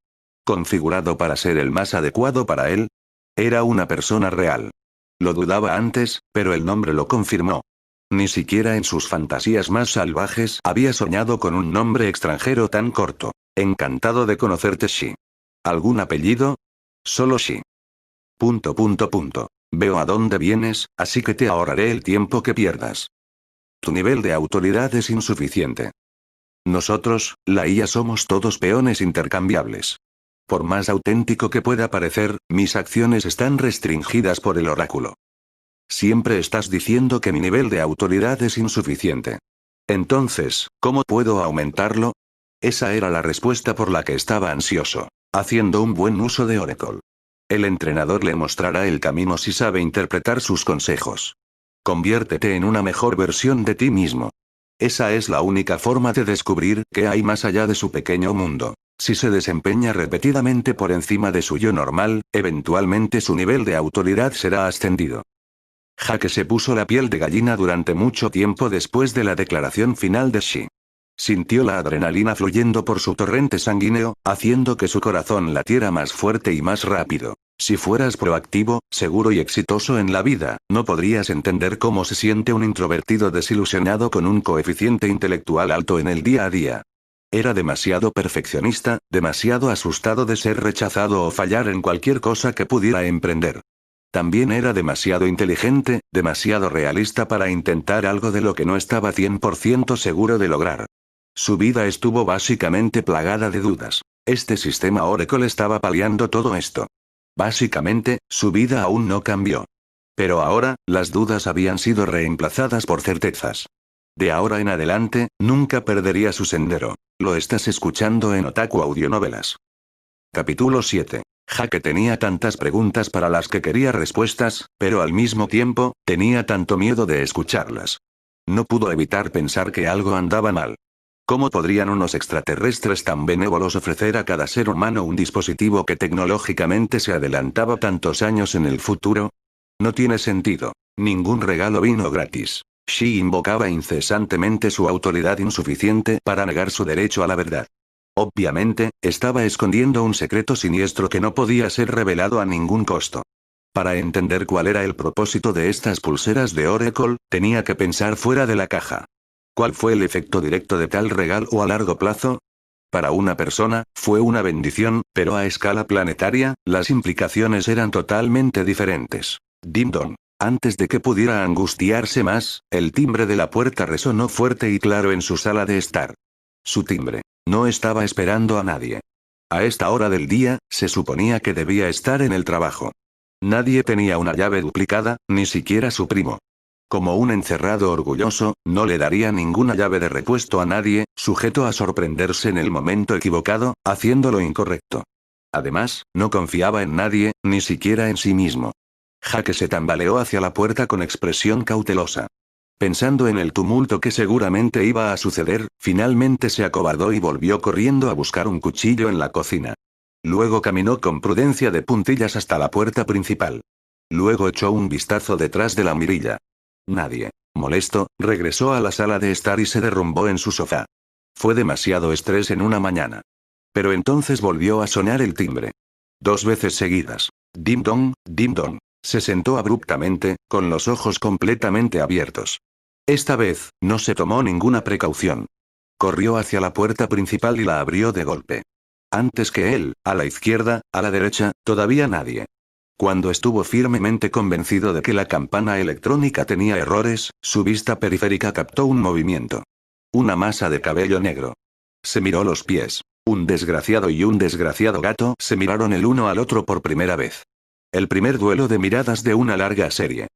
Configurado para ser el más adecuado para él. Era una persona real. Lo dudaba antes, pero el nombre lo confirmó. Ni siquiera en sus fantasías más salvajes había soñado con un nombre extranjero tan corto. Encantado de conocerte, Shi. ¿Algún apellido? Solo Shi. Veo a dónde vienes, así que te ahorraré el tiempo que pierdas. Tu nivel de autoridad es insuficiente. Nosotros, la IA, somos todos peones intercambiables. Por más auténtico que pueda parecer, mis acciones están restringidas por el oráculo. Siempre estás diciendo que mi nivel de autoridad es insuficiente. Entonces, ¿cómo puedo aumentarlo? Esa era la respuesta por la que estaba ansioso. Haciendo un buen uso de Oracle. El entrenador le mostrará el camino si sabe interpretar sus consejos. Conviértete en una mejor versión de ti mismo. Esa es la única forma de descubrir qué hay más allá de su pequeño mundo. Si se desempeña repetidamente por encima de su yo normal, eventualmente su nivel de autoridad será ascendido. Jake se puso la piel de gallina durante mucho tiempo después de la declaración final de Shi. Sintió la adrenalina fluyendo por su torrente sanguíneo, haciendo que su corazón latiera más fuerte y más rápido. Si fueras proactivo, seguro y exitoso en la vida, no podrías entender cómo se siente un introvertido desilusionado con un coeficiente intelectual alto en el día a día. Era demasiado perfeccionista, demasiado asustado de ser rechazado o fallar en cualquier cosa que pudiera emprender. También era demasiado inteligente, demasiado realista para intentar algo de lo que no estaba 100% seguro de lograr. Su vida estuvo básicamente plagada de dudas. Este sistema Oracle estaba paliando todo esto. Básicamente, su vida aún no cambió. Pero ahora, las dudas habían sido reemplazadas por certezas. De ahora en adelante, nunca perdería su sendero. Lo estás escuchando en Otaku Audionovelas. Capítulo 7. Jake tenía tantas preguntas para las que quería respuestas, pero al mismo tiempo, tenía tanto miedo de escucharlas. No pudo evitar pensar que algo andaba mal. ¿Cómo podrían unos extraterrestres tan benévolos ofrecer a cada ser humano un dispositivo que tecnológicamente se adelantaba tantos años en el futuro? No tiene sentido. Ningún regalo vino gratis. Shi invocaba incesantemente su autoridad insuficiente para negar su derecho a la verdad. Obviamente, estaba escondiendo un secreto siniestro que no podía ser revelado a ningún costo. Para entender cuál era el propósito de estas pulseras de Oracle, tenía que pensar fuera de la caja. ¿Cuál fue el efecto directo de tal regalo a largo plazo? Para una persona, fue una bendición, pero a escala planetaria, las implicaciones eran totalmente diferentes. Ding dong. Antes de que pudiera angustiarse más, el timbre de la puerta resonó fuerte y claro en su sala de estar. Su timbre. No estaba esperando a nadie. A esta hora del día, se suponía que debía estar en el trabajo. Nadie tenía una llave duplicada, ni siquiera su primo. Como un encerrado orgulloso, no le daría ninguna llave de repuesto a nadie, sujeto a sorprenderse en el momento equivocado, haciendo lo incorrecto. Además, no confiaba en nadie, ni siquiera en sí mismo. Jake se tambaleó hacia la puerta con expresión cautelosa. Pensando en el tumulto que seguramente iba a suceder, finalmente se acobardó y volvió corriendo a buscar un cuchillo en la cocina. Luego caminó con prudencia de puntillas hasta la puerta principal. Luego echó un vistazo detrás de la mirilla. Nadie. Molesto, regresó a la sala de estar y se derrumbó en su sofá. Fue demasiado estrés en una mañana. Pero entonces volvió a sonar el timbre. 2 veces seguidas. Dim dong, dim dong. Se sentó abruptamente, con los ojos completamente abiertos. Esta vez, no se tomó ninguna precaución. Corrió hacia la puerta principal y la abrió de golpe. Antes que él, a la izquierda, a la derecha, todavía nadie. Cuando estuvo firmemente convencido de que la campana electrónica tenía errores, su vista periférica captó un movimiento. Una masa de cabello negro. Se miró los pies. Un desgraciado y un desgraciado gato se miraron el uno al otro por primera vez. El primer duelo de miradas de una larga serie.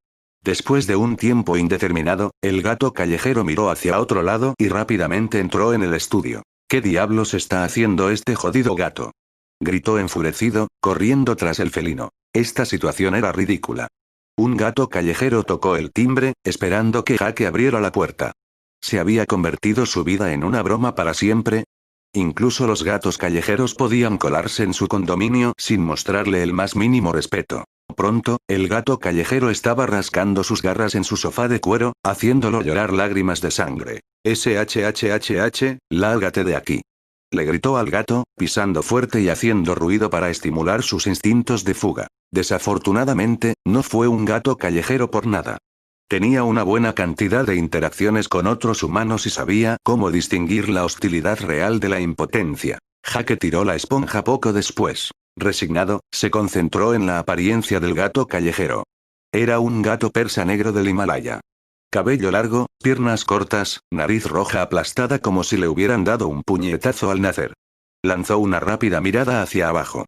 Después de un tiempo indeterminado, el gato callejero miró hacia otro lado y rápidamente entró en el estudio. ¿Qué diablos está haciendo este jodido gato?, gritó enfurecido, corriendo tras el felino. Esta situación era ridícula. Un gato callejero tocó el timbre, esperando que Jake abriera la puerta. ¿Se había convertido su vida en una broma para siempre? Incluso los gatos callejeros podían colarse en su condominio sin mostrarle el más mínimo respeto. Pronto, el gato callejero estaba rascando sus garras en su sofá de cuero, haciéndolo llorar lágrimas de sangre. SHHHH, lárgate de aquí. Le gritó al gato, pisando fuerte y haciendo ruido para estimular sus instintos de fuga. Desafortunadamente, no fue un gato callejero por nada. Tenía una buena cantidad de interacciones con otros humanos y sabía cómo distinguir la hostilidad real de la impotencia. Jake tiró la esponja poco después. Resignado, se concentró en la apariencia del gato callejero. Era un gato persa negro del Himalaya. Cabello largo, piernas cortas, nariz roja aplastada como si le hubieran dado un puñetazo al nacer. Lanzó una rápida mirada hacia abajo.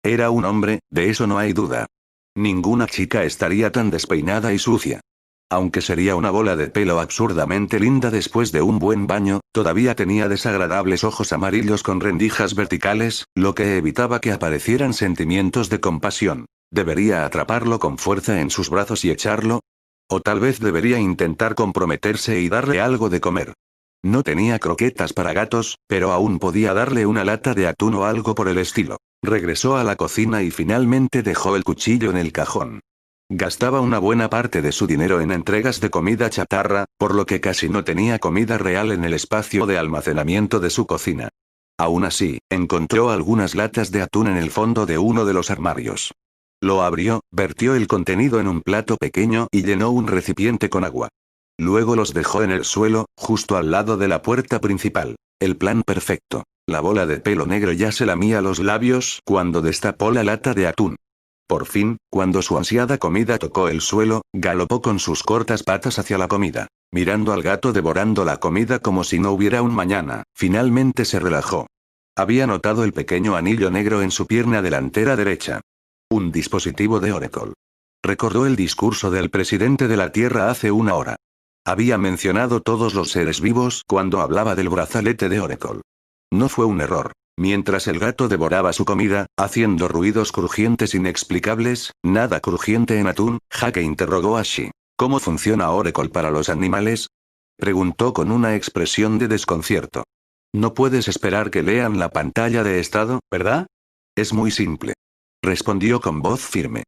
Era un hombre, de eso no hay duda. Ninguna chica estaría tan despeinada y sucia. Aunque sería una bola de pelo absurdamente linda después de un buen baño, todavía tenía desagradables ojos amarillos con rendijas verticales, lo que evitaba que aparecieran sentimientos de compasión. ¿Debería atraparlo con fuerza en sus brazos y echarlo? O tal vez debería intentar comprometerse y darle algo de comer. No tenía croquetas para gatos, pero aún podía darle una lata de atún o algo por el estilo. Regresó a la cocina y finalmente dejó el cuchillo en el cajón. Gastaba una buena parte de su dinero en entregas de comida chatarra, por lo que casi no tenía comida real en el espacio de almacenamiento de su cocina. Aún así, encontró algunas latas de atún en el fondo de uno de los armarios. Lo abrió, vertió el contenido en un plato pequeño y llenó un recipiente con agua. Luego los dejó en el suelo, justo al lado de la puerta principal. El plan perfecto. La bola de pelo negro ya se lamía los labios cuando destapó la lata de atún. Por fin, cuando su ansiada comida tocó el suelo, galopó con sus cortas patas hacia la comida. Mirando al gato devorando la comida como si no hubiera un mañana, finalmente se relajó. Había notado el pequeño anillo negro en su pierna delantera derecha. Un dispositivo de Oracle. Recordó el discurso del presidente de la Tierra hace una hora. Había mencionado todos los seres vivos cuando hablaba del brazalete de Oracle. No fue un error. Mientras el gato devoraba su comida, haciendo ruidos crujientes inexplicables, nada crujiente en atún, Jake interrogó a Shi. ¿Cómo funciona Oracle para los animales?, preguntó con una expresión de desconcierto. No puedes esperar que lean la pantalla de estado, ¿verdad? Es muy simple. Respondió con voz firme.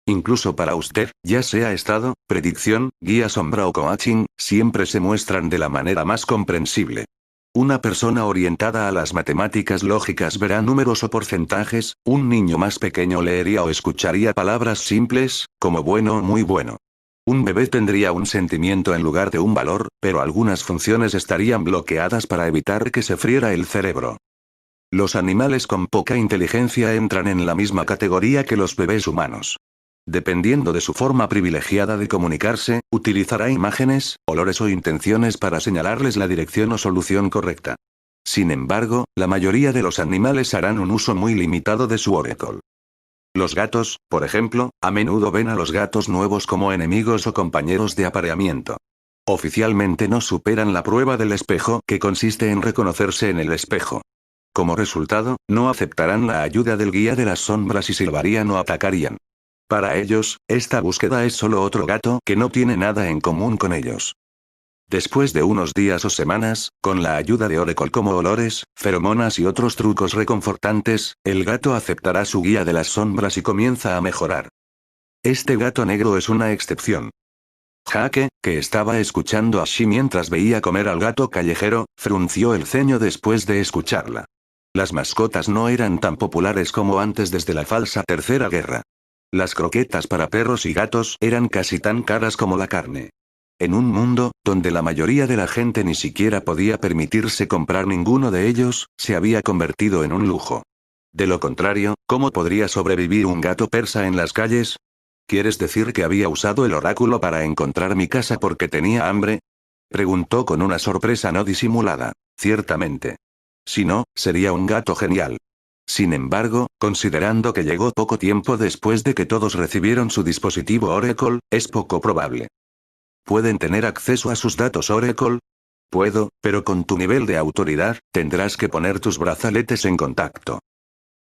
Incluso para usted, ya sea estado, predicción, guía sombra o coaching, siempre se muestran de la manera más comprensible. Una persona orientada a las matemáticas lógicas verá números o porcentajes, un niño más pequeño leería o escucharía palabras simples, como bueno o muy bueno. Un bebé tendría un sentimiento en lugar de un valor, pero algunas funciones estarían bloqueadas para evitar que se friera el cerebro. Los animales con poca inteligencia entran en la misma categoría que los bebés humanos. Dependiendo de su forma privilegiada de comunicarse, utilizará imágenes, olores o intenciones para señalarles la dirección o solución correcta. Sin embargo, la mayoría de los animales harán un uso muy limitado de su Oracle. Los gatos, por ejemplo, a menudo ven a los gatos nuevos como enemigos o compañeros de apareamiento. Oficialmente no superan la prueba del espejo, que consiste en reconocerse en el espejo. Como resultado, no aceptarán la ayuda del guía de las sombras y silbarían o atacarían. Para ellos, esta búsqueda es solo otro gato que no tiene nada en común con ellos. Después de unos días o semanas, con la ayuda de Oracle como olores, feromonas y otros trucos reconfortantes, el gato aceptará su guía de las sombras y comienza a mejorar. Este gato negro es una excepción. Jake, que estaba escuchando a Shi mientras veía comer al gato callejero, frunció el ceño después de escucharla. Las mascotas no eran tan populares como antes desde la falsa Tercera Guerra. Las croquetas para perros y gatos eran casi tan caras como la carne. En un mundo, donde la mayoría de la gente ni siquiera podía permitirse comprar ninguno de ellos, se había convertido en un lujo. De lo contrario, ¿cómo podría sobrevivir un gato persa en las calles? ¿Quieres decir que había usado el oráculo para encontrar mi casa porque tenía hambre? Preguntó con una sorpresa no disimulada. Ciertamente. Si no, sería un gato genial. Sin embargo, considerando que llegó poco tiempo después de que todos recibieron su dispositivo Oracle, es poco probable. ¿Pueden tener acceso a sus datos Oracle? Puedo, pero con tu nivel de autoridad, tendrás que poner tus brazaletes en contacto.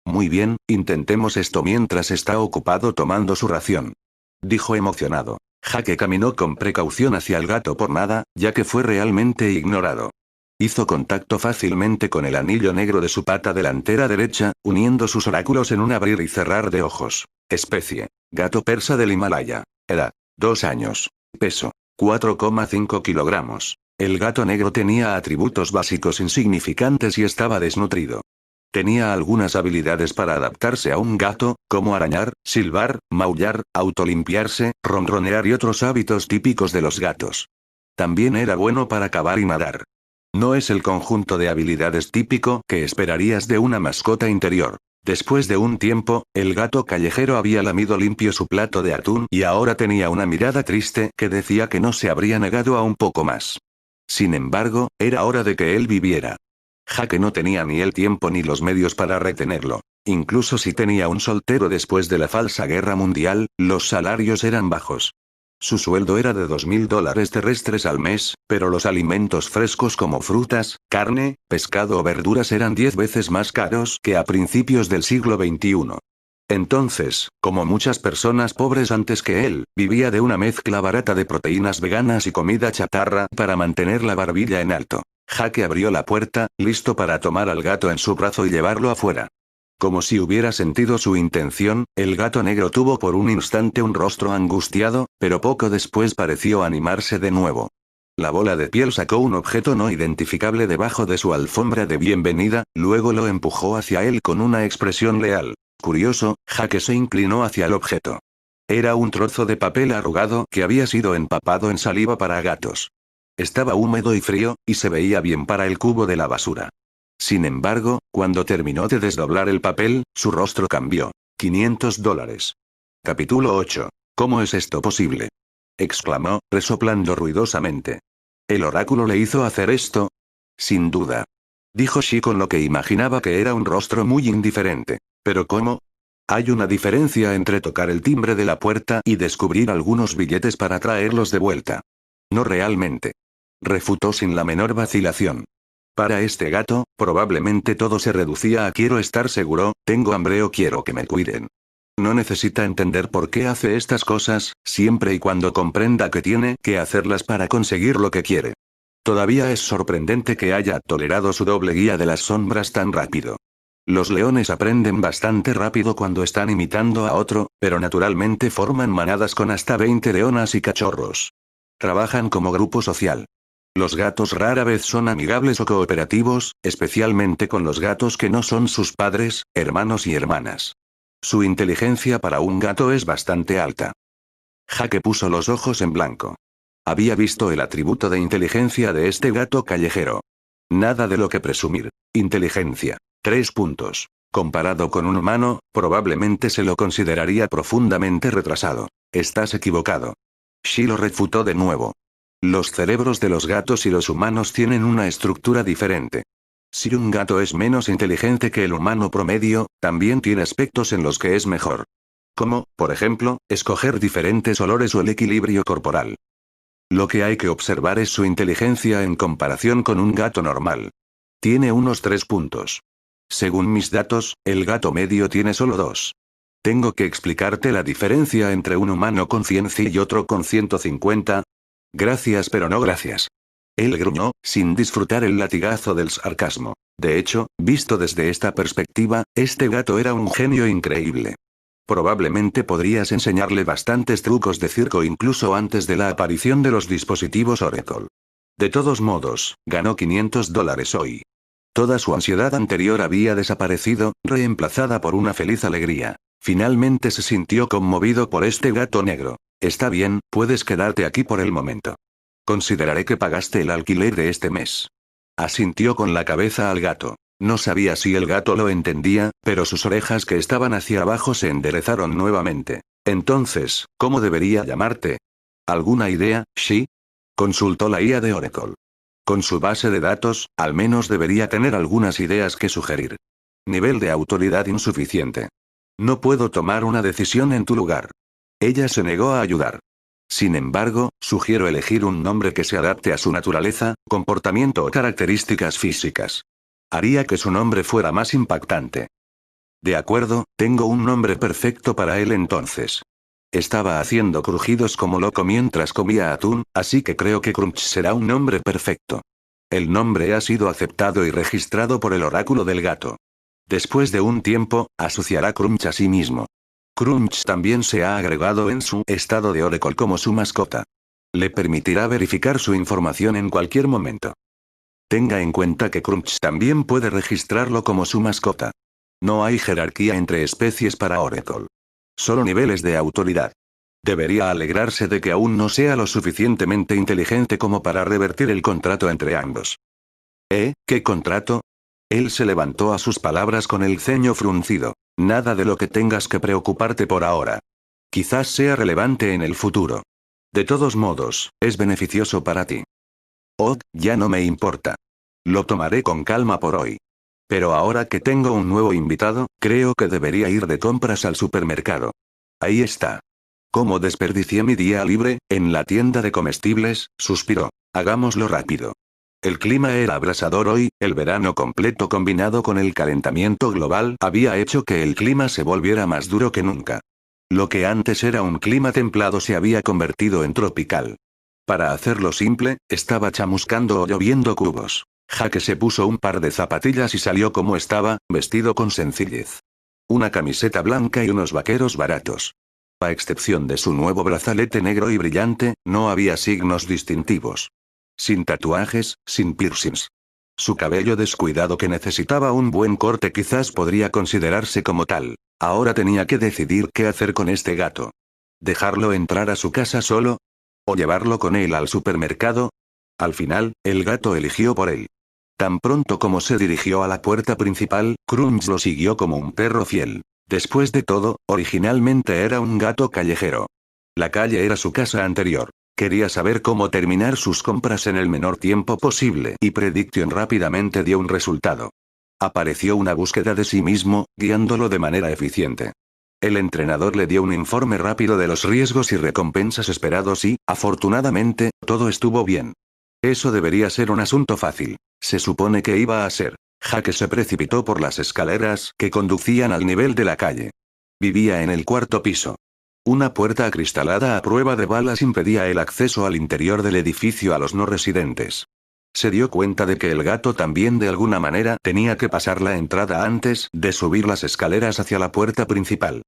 Muy bien, intentemos esto mientras está ocupado tomando su ración. Dijo emocionado. Jake caminó con precaución hacia el gato por nada, ya que fue realmente ignorado. Hizo contacto fácilmente con el anillo negro de su pata delantera derecha, uniendo sus oráculos en un abrir y cerrar de ojos. Especie. Gato persa del Himalaya. Edad. 2 años. Peso. 4,5 kilogramos. El gato negro tenía atributos básicos insignificantes y estaba desnutrido. Tenía algunas habilidades para adaptarse a un gato, como arañar, silbar, maullar, autolimpiarse, ronronear y otros hábitos típicos de los gatos. También era bueno para cavar y nadar. No es el conjunto de habilidades típico que esperarías de una mascota interior. Después de un tiempo, el gato callejero había lamido limpio su plato de atún y ahora tenía una mirada triste que decía que no se habría negado a un poco más. Sin embargo, era hora de que él viviera. Jake no tenía ni el tiempo ni los medios para retenerlo. Incluso si tenía un soltero después de la falsa guerra mundial, los salarios eran bajos. Su sueldo era de $2000 terrestres al mes, pero los alimentos frescos como frutas, carne, pescado o verduras eran 10 veces más caros que a principios del siglo XXI. Entonces, como muchas personas pobres antes que él, vivía de una mezcla barata de proteínas veganas y comida chatarra para mantener la barbilla en alto. Jake abrió la puerta, listo para tomar al gato en su brazo y llevarlo afuera. Como si hubiera sentido su intención, el gato negro tuvo por un instante un rostro angustiado, pero poco después pareció animarse de nuevo. La bola de piel sacó un objeto no identificable debajo de su alfombra de bienvenida, luego lo empujó hacia él con una expresión leal. Curioso, Jake se inclinó hacia el objeto. Era un trozo de papel arrugado que había sido empapado en saliva para gatos. Estaba húmedo y frío, y se veía bien para el cubo de la basura. Sin embargo, cuando terminó de desdoblar el papel, su rostro cambió. $500. Capítulo 8. ¿Cómo es esto posible? Exclamó, resoplando ruidosamente. ¿El oráculo le hizo hacer esto? Sin duda. Dijo Shi con lo que imaginaba que era un rostro muy indiferente. ¿Pero cómo? Hay una diferencia entre tocar el timbre de la puerta y descubrir algunos billetes para traerlos de vuelta. No realmente. Refutó sin la menor vacilación. Para este gato, probablemente todo se reducía a quiero estar seguro, tengo hambre o quiero que me cuiden. No necesita entender por qué hace estas cosas, siempre y cuando comprenda que tiene que hacerlas para conseguir lo que quiere. Todavía es sorprendente que haya tolerado su doble guía de las sombras tan rápido. Los leones aprenden bastante rápido cuando están imitando a otro, pero naturalmente forman manadas con hasta 20 leonas y cachorros. Trabajan como grupo social. Los gatos rara vez son amigables o cooperativos, especialmente con los gatos que no son sus padres, hermanos y hermanas. Su inteligencia para un gato es bastante alta. Jake puso los ojos en blanco. Había visto el atributo de inteligencia de este gato callejero. Nada de lo que presumir. Inteligencia. 3 puntos. Comparado con un humano, probablemente se lo consideraría profundamente retrasado. Estás equivocado. Shi lo refutó de nuevo. Los cerebros de los gatos y los humanos tienen una estructura diferente. Si un gato es menos inteligente que el humano promedio, también tiene aspectos en los que es mejor. Como, por ejemplo, escoger diferentes olores o el equilibrio corporal. Lo que hay que observar es su inteligencia en comparación con un gato normal. Tiene unos 3 puntos. Según mis datos, el gato medio tiene solo 2. ¿Tengo que explicarte la diferencia entre un humano con 100 y otro con 150? Gracias pero no gracias. Él gruñó, sin disfrutar el latigazo del sarcasmo. De hecho, visto desde esta perspectiva, este gato era un genio increíble. Probablemente podrías enseñarle bastantes trucos de circo incluso antes de la aparición de los dispositivos Oracle. De todos modos, ganó $500 hoy. Toda su ansiedad anterior había desaparecido, reemplazada por una feliz alegría. Finalmente se sintió conmovido por este gato negro. Está bien, puedes quedarte aquí por el momento. Consideraré que pagaste el alquiler de este mes. Asintió con la cabeza al gato. No sabía si el gato lo entendía, pero sus orejas que estaban hacia abajo se enderezaron nuevamente. Entonces, ¿cómo debería llamarte? ¿Alguna idea, Shi? Consultó la IA de Oracle. Con su base de datos, al menos debería tener algunas ideas que sugerir. Nivel de autoridad insuficiente. No puedo tomar una decisión en tu lugar. Ella se negó a ayudar. Sin embargo, sugiero elegir un nombre que se adapte a su naturaleza, comportamiento o características físicas. Haría que su nombre fuera más impactante. De acuerdo, tengo un nombre perfecto para él entonces. Estaba haciendo crujidos como loco mientras comía atún, así que creo que Crunch será un nombre perfecto. El nombre ha sido aceptado y registrado por el oráculo del gato. Después de un tiempo, asociará Crunch a sí mismo. Crunch también se ha agregado en su estado de Oracle como su mascota. Le permitirá verificar su información en cualquier momento. Tenga en cuenta que Crunch también puede registrarlo como su mascota. No hay jerarquía entre especies para Oracle. Solo niveles de autoridad. Debería alegrarse de que aún no sea lo suficientemente inteligente como para revertir el contrato entre ambos. ¿Qué contrato? Él se levantó a sus palabras con el ceño fruncido. Nada de lo que tengas que preocuparte por ahora. Quizás sea relevante en el futuro. De todos modos, es beneficioso para ti. Oh, ya no me importa. Lo tomaré con calma por hoy. Pero ahora que tengo un nuevo invitado, creo que debería ir de compras al supermercado. Ahí está. ¿Cómo desperdicié mi día libre, en la tienda de comestibles? Suspiró. Hagámoslo rápido. El clima era abrasador hoy, el verano completo combinado con el calentamiento global había hecho que el clima se volviera más duro que nunca. Lo que antes era un clima templado se había convertido en tropical. Para hacerlo simple, estaba chamuscando o lloviendo cubos. Jaque se puso un par de zapatillas y salió como estaba, vestido con sencillez. Una camiseta blanca y unos vaqueros baratos. A excepción de su nuevo brazalete negro y brillante, no había signos distintivos. Sin tatuajes, sin piercings. Su cabello descuidado que necesitaba un buen corte quizás podría considerarse como tal. Ahora tenía que decidir qué hacer con este gato. ¿Dejarlo entrar a su casa solo? ¿O llevarlo con él al supermercado? Al final, el gato eligió por él. Tan pronto como se dirigió a la puerta principal, Crunch lo siguió como un perro fiel. Después de todo, originalmente era un gato callejero. La calle era su casa anterior. Quería saber cómo terminar sus compras en el menor tiempo posible y Prediction rápidamente dio un resultado. Apareció una búsqueda de sí mismo, guiándolo de manera eficiente. El entrenador le dio un informe rápido de los riesgos y recompensas esperados y, afortunadamente, todo estuvo bien. Eso debería ser un asunto fácil. Se supone que iba a ser. Jaque se precipitó por las escaleras que conducían al nivel de la calle. Vivía en el cuarto piso. Una puerta acristalada a prueba de balas impedía el acceso al interior del edificio a los no residentes. Se dio cuenta de que el gato también de alguna manera tenía que pasar la entrada antes de subir las escaleras hacia la puerta principal.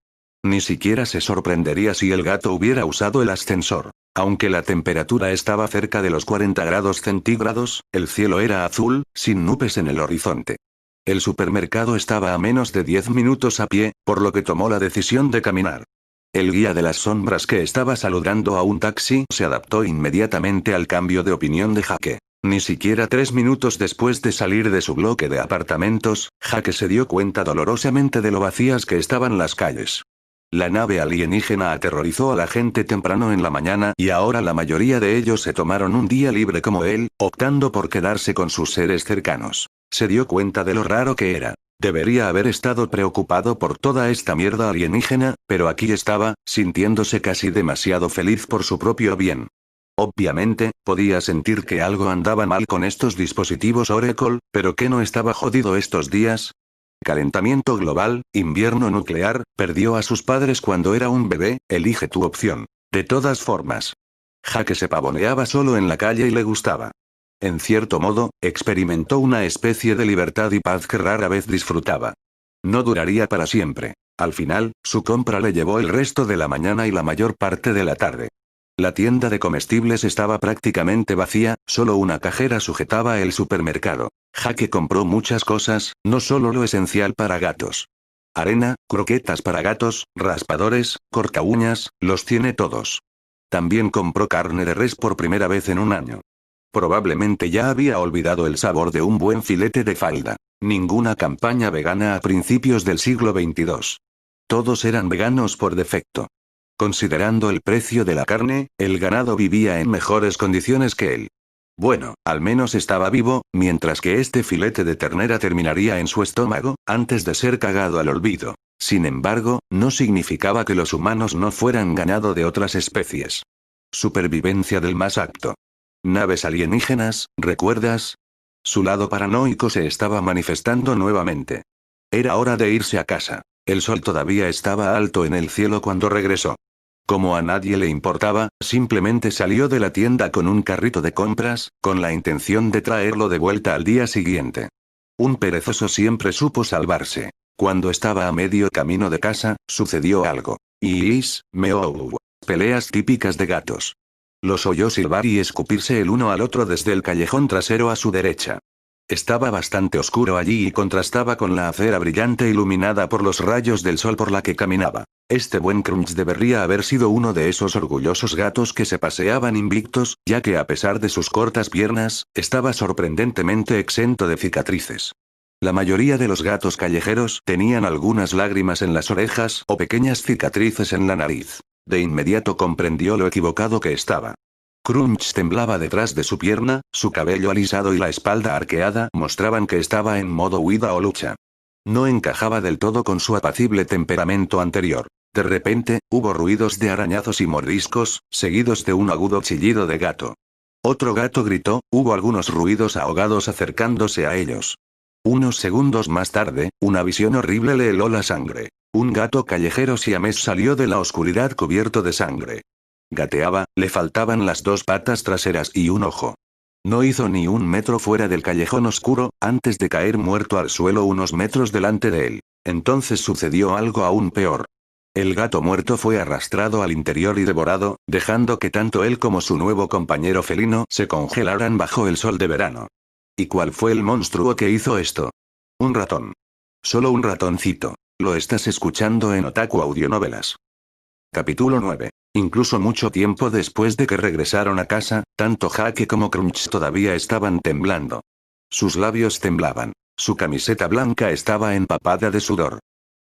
Ni siquiera se sorprendería si el gato hubiera usado el ascensor. Aunque la temperatura estaba cerca de los 40 grados centígrados, el cielo era azul, sin nubes en el horizonte. El supermercado estaba a menos de 10 minutos a pie, por lo que tomó la decisión de caminar. El guía de las sombras que estaba saludando a un taxi se adaptó inmediatamente al cambio de opinión de Jaque. Ni siquiera 3 minutos después de salir de su bloque de apartamentos, Jaque se dio cuenta dolorosamente de lo vacías que estaban las calles. La nave alienígena aterrorizó a la gente temprano en la mañana y ahora la mayoría de ellos se tomaron un día libre como él, optando por quedarse con sus seres cercanos. Se dio cuenta de lo raro que era. Debería haber estado preocupado por toda esta mierda alienígena, pero aquí estaba, sintiéndose casi demasiado feliz por su propio bien. Obviamente, podía sentir que algo andaba mal con estos dispositivos Oracle, pero ¿qué no estaba jodido estos días? Calentamiento global, invierno nuclear, perdió a sus padres cuando era un bebé, elige tu opción. De todas formas. Jaque se pavoneaba solo en la calle y le gustaba. En cierto modo, experimentó una especie de libertad y paz que rara vez disfrutaba. No duraría para siempre. Al final, su compra le llevó el resto de la mañana y la mayor parte de la tarde. La tienda de comestibles estaba prácticamente vacía, solo una cajera sujetaba el supermercado. Jake compró muchas cosas, no solo lo esencial para gatos. Arena, croquetas para gatos, raspadores, cortaúñas, los tiene todos. También compró carne de res por primera vez en un año. Probablemente ya había olvidado el sabor de un buen filete de falda. Ninguna campaña vegana a principios del siglo XXII. Todos eran veganos por defecto. Considerando el precio de la carne, el ganado vivía en mejores condiciones que él. Bueno, al menos estaba vivo, mientras que este filete de ternera terminaría en su estómago, antes de ser cagado al olvido. Sin embargo, no significaba que los humanos no fueran ganado de otras especies. Supervivencia del más apto. Naves alienígenas, ¿recuerdas? Su lado paranoico se estaba manifestando nuevamente. Era hora de irse a casa. El sol todavía estaba alto en el cielo cuando regresó. Como a nadie le importaba, simplemente salió de la tienda con un carrito de compras, con la intención de traerlo de vuelta al día siguiente. Un perezoso siempre supo salvarse. Cuando estaba a medio camino de casa, sucedió algo. Meow. Peleas típicas de gatos. Los oyó silbar y escupirse el uno al otro desde el callejón trasero a su derecha. Estaba bastante oscuro allí y contrastaba con la acera brillante iluminada por los rayos del sol por la que caminaba. Este buen Crunch debería haber sido uno de esos orgullosos gatos que se paseaban invictos, ya que a pesar de sus cortas piernas, estaba sorprendentemente exento de cicatrices. La mayoría de los gatos callejeros tenían algunas lágrimas en las orejas o pequeñas cicatrices en la nariz. De inmediato comprendió lo equivocado que estaba. Crunch temblaba detrás de su pierna, su cabello alisado y la espalda arqueada mostraban que estaba en modo huida o lucha. No encajaba del todo con su apacible temperamento anterior. De repente, hubo ruidos de arañazos y mordiscos, seguidos de un agudo chillido de gato. Otro gato gritó, hubo algunos ruidos ahogados acercándose a ellos. Unos segundos más tarde, una visión horrible le heló la sangre. Un gato callejero siamés salió de la oscuridad cubierto de sangre. Gateaba, le faltaban las dos patas traseras y un ojo. No hizo ni un metro fuera del callejón oscuro, antes de caer muerto al suelo unos metros delante de él. Entonces sucedió algo aún peor. El gato muerto fue arrastrado al interior y devorado, dejando que tanto él como su nuevo compañero felino se congelaran bajo el sol de verano. ¿Y cuál fue el monstruo que hizo esto? Un ratón. Solo un ratoncito. Lo estás escuchando en Otaku Audionovelas. Capítulo 9. Incluso mucho tiempo después de que regresaron a casa, tanto Jake como Crunch todavía estaban temblando. Sus labios temblaban. Su camiseta blanca estaba empapada de sudor.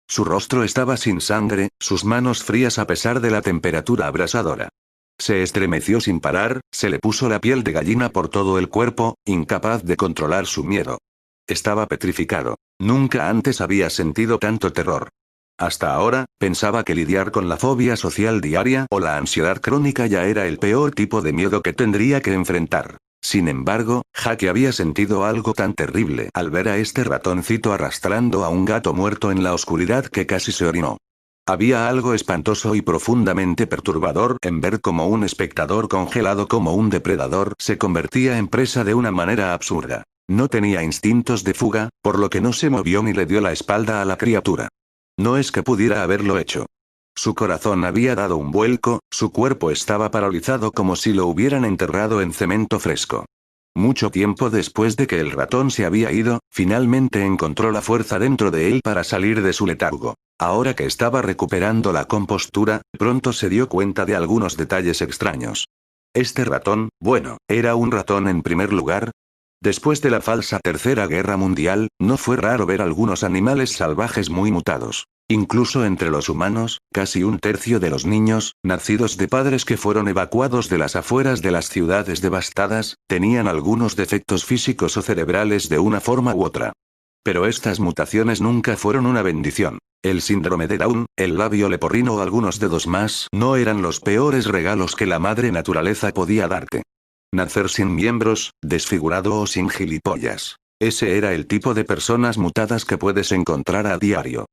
Su rostro estaba sin sangre, sus manos frías a pesar de la temperatura abrasadora. Se estremeció sin parar, se le puso la piel de gallina por todo el cuerpo, incapaz de controlar su miedo. Estaba petrificado. Nunca antes había sentido tanto terror. Hasta ahora, pensaba que lidiar con la fobia social diaria o la ansiedad crónica ya era el peor tipo de miedo que tendría que enfrentar. Sin embargo, Jake había sentido algo tan terrible al ver a este ratoncito arrastrando a un gato muerto en la oscuridad que casi se orinó. Había algo espantoso y profundamente perturbador en ver cómo un espectador congelado como un depredador se convertía en presa de una manera absurda. No tenía instintos de fuga, por lo que no se movió ni le dio la espalda a la criatura. No es que pudiera haberlo hecho. Su corazón había dado un vuelco, su cuerpo estaba paralizado como si lo hubieran enterrado en cemento fresco. Mucho tiempo después de que el ratón se había ido, finalmente encontró la fuerza dentro de él para salir de su letargo. Ahora que estaba recuperando la compostura, pronto se dio cuenta de algunos detalles extraños. Este ratón, bueno, ¿era un ratón en primer lugar? Después de la falsa Tercera Guerra Mundial, no fue raro ver algunos animales salvajes muy mutados. Incluso entre los humanos, casi un tercio de los niños, nacidos de padres que fueron evacuados de las afueras de las ciudades devastadas, tenían algunos defectos físicos o cerebrales de una forma u otra. Pero estas mutaciones nunca fueron una bendición. El síndrome de Down, el labio leporino o algunos dedos más no eran los peores regalos que la madre naturaleza podía darte. Nacer sin miembros, desfigurado o sin gilipollas. Ese era el tipo de personas mutadas que puedes encontrar a diario.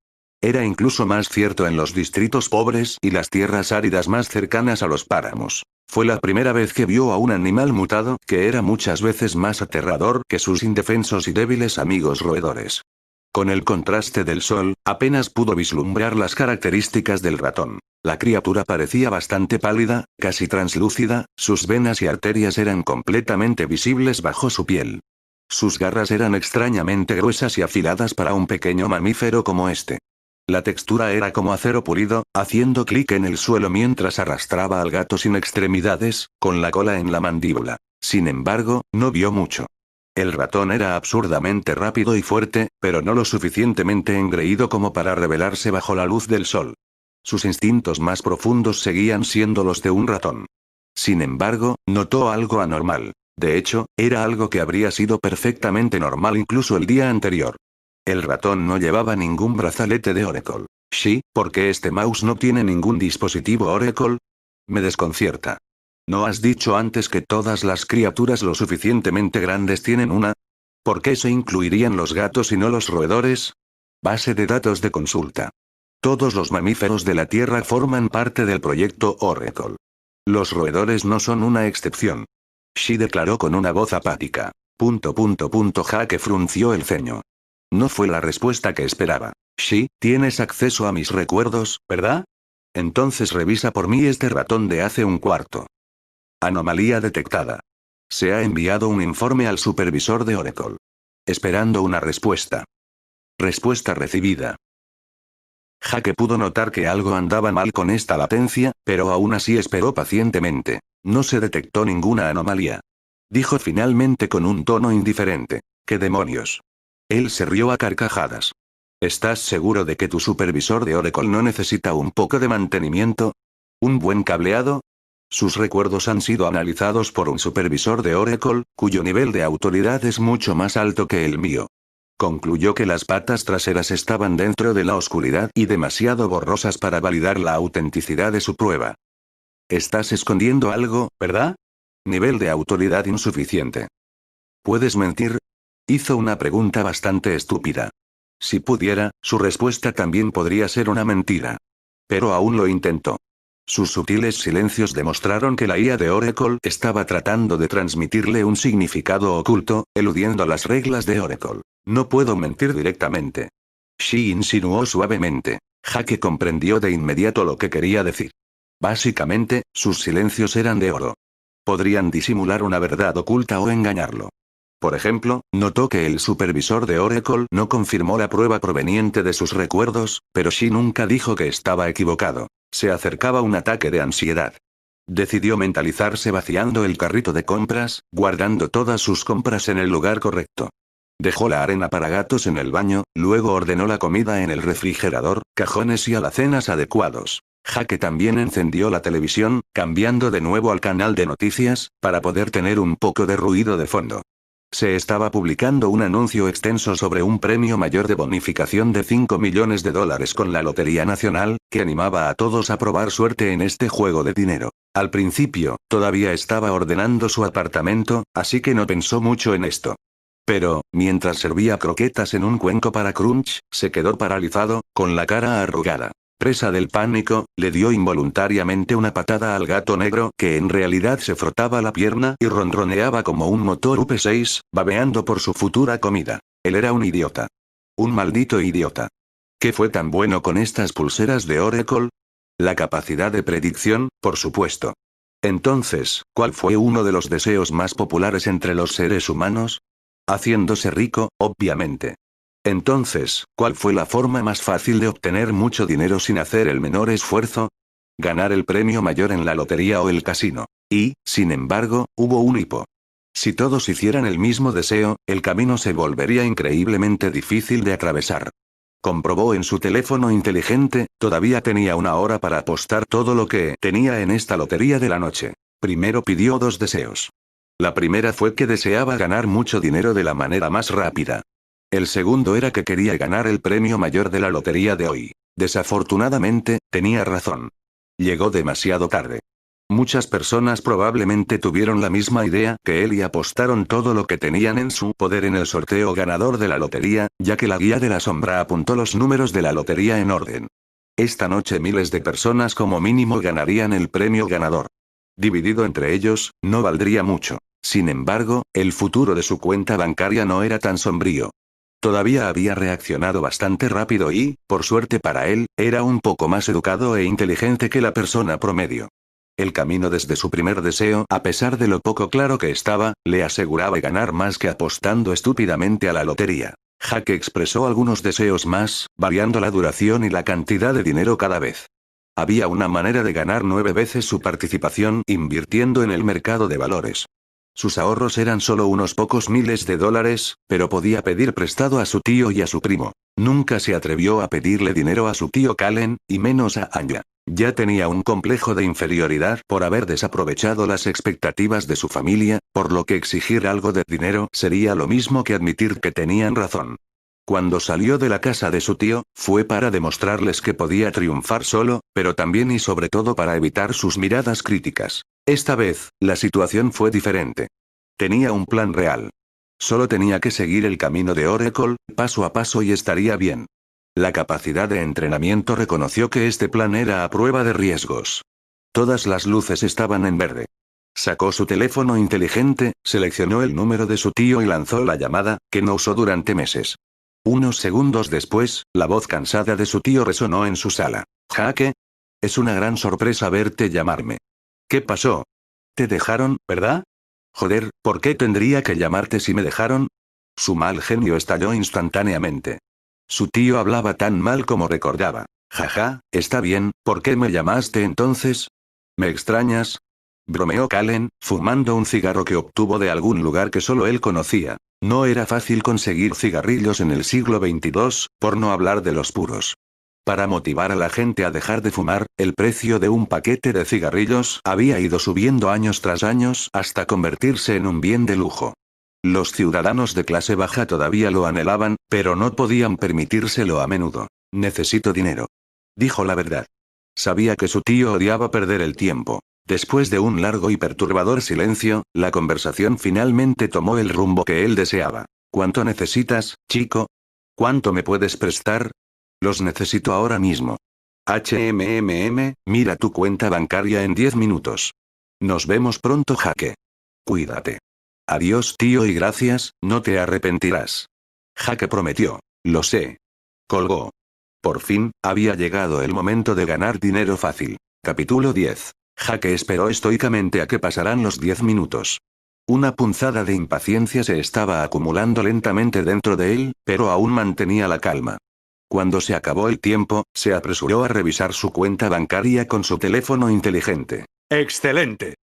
Era incluso más cierto en los distritos pobres y las tierras áridas más cercanas a los páramos. Fue la primera vez que vio a un animal mutado que era muchas veces más aterrador que sus indefensos y débiles amigos roedores. Con el contraste del sol, apenas pudo vislumbrar las características del ratón. La criatura parecía bastante pálida, casi translúcida, sus venas y arterias eran completamente visibles bajo su piel. Sus garras eran extrañamente gruesas y afiladas para un pequeño mamífero como este. La textura era como acero pulido, haciendo clic en el suelo mientras arrastraba al gato sin extremidades, con la cola en la mandíbula. Sin embargo, no vio mucho. El ratón era absurdamente rápido y fuerte, pero no lo suficientemente engreído como para revelarse bajo la luz del sol. Sus instintos más profundos seguían siendo los de un ratón. Sin embargo, notó algo anormal. De hecho, era algo que habría sido perfectamente normal incluso el día anterior. El ratón no llevaba ningún brazalete de Oracle. Sí, ¿por qué este mouse no tiene ningún dispositivo Oracle? Me desconcierta. ¿No has dicho antes que todas las criaturas lo suficientemente grandes tienen una? ¿Por qué se incluirían los gatos y no los roedores? Base de datos de consulta. Todos los mamíferos de la Tierra forman parte del proyecto Oracle. Los roedores no son una excepción. Shi declaró con una voz apática. Jaque frunció el ceño. No fue la respuesta que esperaba. Shi, tienes acceso a mis recuerdos, ¿verdad? Entonces revisa por mí este ratón de hace un cuarto. Anomalía detectada. Se ha enviado un informe al supervisor de Oracle. Esperando una respuesta. Respuesta recibida. Jaque pudo notar que algo andaba mal con esta latencia, pero aún así esperó pacientemente. No se detectó ninguna anomalía. Dijo finalmente con un tono indiferente. ¿Qué demonios? Él se rió a carcajadas. ¿Estás seguro de que tu supervisor de Oracle no necesita un poco de mantenimiento? ¿Un buen cableado? Sus recuerdos han sido analizados por un supervisor de Oracle, cuyo nivel de autoridad es mucho más alto que el mío. Concluyó que las patas traseras estaban dentro de la oscuridad y demasiado borrosas para validar la autenticidad de su prueba. Estás escondiendo algo, ¿verdad? Nivel de autoridad insuficiente. ¿Puedes mentir? Hizo una pregunta bastante estúpida. Si pudiera, su respuesta también podría ser una mentira. Pero aún lo intentó. Sus sutiles silencios demostraron que la IA de Oracle estaba tratando de transmitirle un significado oculto, eludiendo las reglas de Oracle. No puedo mentir directamente. Shi insinuó suavemente. Jaque comprendió de inmediato lo que quería decir. Básicamente, sus silencios eran de oro. Podrían disimular una verdad oculta o engañarlo. Por ejemplo, notó que el supervisor de Oracle no confirmó la prueba proveniente de sus recuerdos, pero Shi nunca dijo que estaba equivocado. Se acercaba un ataque de ansiedad. Decidió mentalizarse vaciando el carrito de compras, guardando todas sus compras en el lugar correcto. Dejó la arena para gatos en el baño, luego ordenó la comida en el refrigerador, cajones y alacenas adecuados. Jaque también encendió la televisión, cambiando de nuevo al canal de noticias, para poder tener un poco de ruido de fondo. Se estaba publicando un anuncio extenso sobre un premio mayor de bonificación de $5 millones con la Lotería Nacional, que animaba a todos a probar suerte en este juego de dinero. Al principio, todavía estaba ordenando su apartamento, así que no pensó mucho en esto. Pero, mientras servía croquetas en un cuenco para Crunch, se quedó paralizado, con la cara arrugada. Presa del pánico, le dio involuntariamente una patada al gato negro que en realidad se frotaba la pierna y ronroneaba como un motor UP6, babeando por su futura comida. Él era un idiota. Un maldito idiota. ¿Qué fue tan bueno con estas pulseras de Oracle? La capacidad de predicción, por supuesto. Entonces, ¿cuál fue uno de los deseos más populares entre los seres humanos? Haciéndose rico, obviamente. Entonces, ¿cuál fue la forma más fácil de obtener mucho dinero sin hacer el menor esfuerzo? Ganar el premio mayor en la lotería o el casino. Y, sin embargo, hubo un hipo. Si todos hicieran el mismo deseo, el camino se volvería increíblemente difícil de atravesar. Comprobó en su teléfono inteligente, todavía tenía una hora para apostar todo lo que tenía en esta lotería de la noche. Primero pidió 2 deseos. La primera fue que deseaba ganar mucho dinero de la manera más rápida. El segundo era que quería ganar el premio mayor de la lotería de hoy. Desafortunadamente, tenía razón. Llegó demasiado tarde. Muchas personas probablemente tuvieron la misma idea que él y apostaron todo lo que tenían en su poder en el sorteo ganador de la lotería, ya que la guía de la sombra apuntó los números de la lotería en orden. Esta noche miles de personas como mínimo ganarían el premio ganador. Dividido entre ellos, no valdría mucho. Sin embargo, el futuro de su cuenta bancaria no era tan sombrío. Todavía había reaccionado bastante rápido y, por suerte para él, era un poco más educado e inteligente que la persona promedio. El camino desde su primer deseo, a pesar de lo poco claro que estaba, le aseguraba ganar más que apostando estúpidamente a la lotería. Jake expresó algunos deseos más, variando la duración y la cantidad de dinero cada vez. Había una manera de ganar 9 veces su participación invirtiendo en el mercado de valores. Sus ahorros eran solo unos pocos miles de dólares, pero podía pedir prestado a su tío y a su primo. Nunca se atrevió a pedirle dinero a su tío Callen, y menos a Anya. Ya tenía un complejo de inferioridad por haber desaprovechado las expectativas de su familia, por lo que exigir algo de dinero sería lo mismo que admitir que tenían razón. Cuando salió de la casa de su tío, fue para demostrarles que podía triunfar solo, pero también y sobre todo para evitar sus miradas críticas. Esta vez, la situación fue diferente. Tenía un plan real. Solo tenía que seguir el camino de Oracle, paso a paso y estaría bien. La capacidad de entrenamiento reconoció que este plan era a prueba de riesgos. Todas las luces estaban en verde. Sacó su teléfono inteligente, seleccionó el número de su tío y lanzó la llamada, que no usó durante meses. Unos segundos después, la voz cansada de su tío resonó en su sala. «Jake. Es una gran sorpresa verte llamarme. ¿Qué pasó? Te dejaron, ¿verdad? Joder, ¿por qué tendría que llamarte si me dejaron?» Su mal genio estalló instantáneamente. Su tío hablaba tan mal como recordaba. «Jaja, está bien, ¿por qué me llamaste entonces? ¿Me extrañas?» Bromeó Callen, fumando un cigarro que obtuvo de algún lugar que solo él conocía. No era fácil conseguir cigarrillos en el siglo XXII, por no hablar de los puros. Para motivar a la gente a dejar de fumar, el precio de un paquete de cigarrillos había ido subiendo años tras años hasta convertirse en un bien de lujo. Los ciudadanos de clase baja todavía lo anhelaban, pero no podían permitírselo a menudo. «Necesito dinero», dijo la verdad. Sabía que su tío odiaba perder el tiempo. Después de un largo y perturbador silencio, la conversación finalmente tomó el rumbo que él deseaba. «¿Cuánto necesitas, chico? ¿Cuánto me puedes prestar?» «Los necesito ahora mismo». Mira tu cuenta bancaria en 10 minutos. Nos vemos pronto, Jake. Cuídate. Adiós, tío, y gracias, no te arrepentirás. Jake prometió. Lo sé. Colgó. Por fin, había llegado el momento de ganar dinero fácil. Capítulo 10. Jake esperó estoicamente a que pasaran los 10 minutos. Una punzada de impaciencia se estaba acumulando lentamente dentro de él, pero aún mantenía la calma. Cuando se acabó el tiempo, se apresuró a revisar su cuenta bancaria con su teléfono inteligente. ¡Excelente!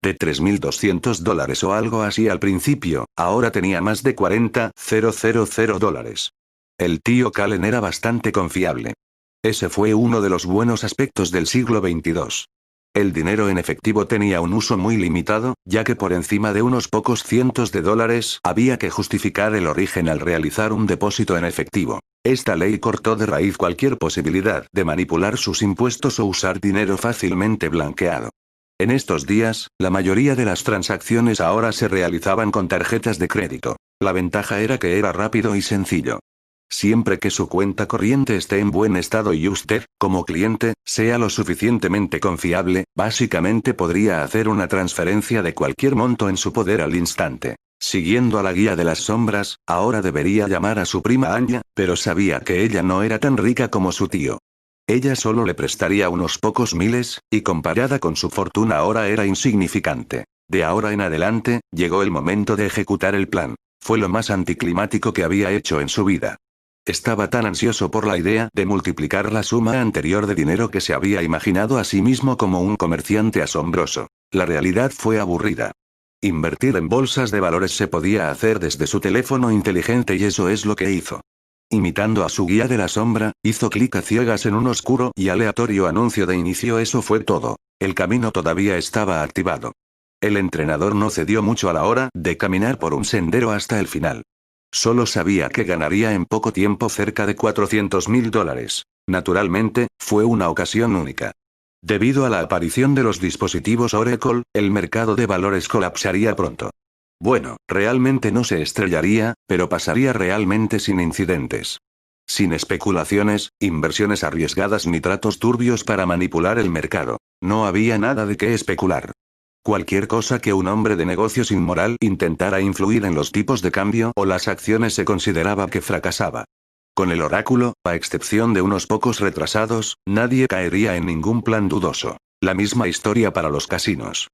De $3.200 o algo así al principio, ahora tenía más de $40,000. El tío Callen era bastante confiable. Ese fue uno de los buenos aspectos del siglo XXII. El dinero en efectivo tenía un uso muy limitado, ya que por encima de unos pocos cientos de dólares había que justificar el origen al realizar un depósito en efectivo. Esta ley cortó de raíz cualquier posibilidad de manipular sus impuestos o usar dinero fácilmente blanqueado. En estos días, la mayoría de las transacciones ahora se realizaban con tarjetas de crédito. La ventaja era que era rápido y sencillo. Siempre que su cuenta corriente esté en buen estado y usted, como cliente, sea lo suficientemente confiable, básicamente podría hacer una transferencia de cualquier monto en su poder al instante. Siguiendo a la guía de las sombras, ahora debería llamar a su prima Anya, pero sabía que ella no era tan rica como su tío. Ella solo le prestaría unos pocos miles, y comparada con su fortuna ahora era insignificante. De ahora en adelante, llegó el momento de ejecutar el plan. Fue lo más anticlimático que había hecho en su vida. Estaba tan ansioso por la idea de multiplicar la suma anterior de dinero que se había imaginado a sí mismo como un comerciante asombroso. La realidad fue aburrida. Invertir en bolsas de valores se podía hacer desde su teléfono inteligente y eso es lo que hizo. Imitando a su guía de la sombra, hizo clic a ciegas en un oscuro y aleatorio anuncio de inicio. Eso fue todo. El camino todavía estaba activado. El entrenador no cedió mucho a la hora de caminar por un sendero hasta el final. Solo sabía que ganaría en poco tiempo cerca de $400,000. Naturalmente, fue una ocasión única. Debido a la aparición de los dispositivos Oracle, el mercado de valores colapsaría pronto. Bueno, realmente no se estrellaría, pero pasaría realmente sin incidentes. Sin especulaciones, inversiones arriesgadas ni tratos turbios para manipular el mercado. No había nada de qué especular. Cualquier cosa que un hombre de negocios inmoral intentara influir en los tipos de cambio o las acciones se consideraba que fracasaba. Con el oráculo, a excepción de unos pocos retrasados, nadie caería en ningún plan dudoso. La misma historia para los casinos.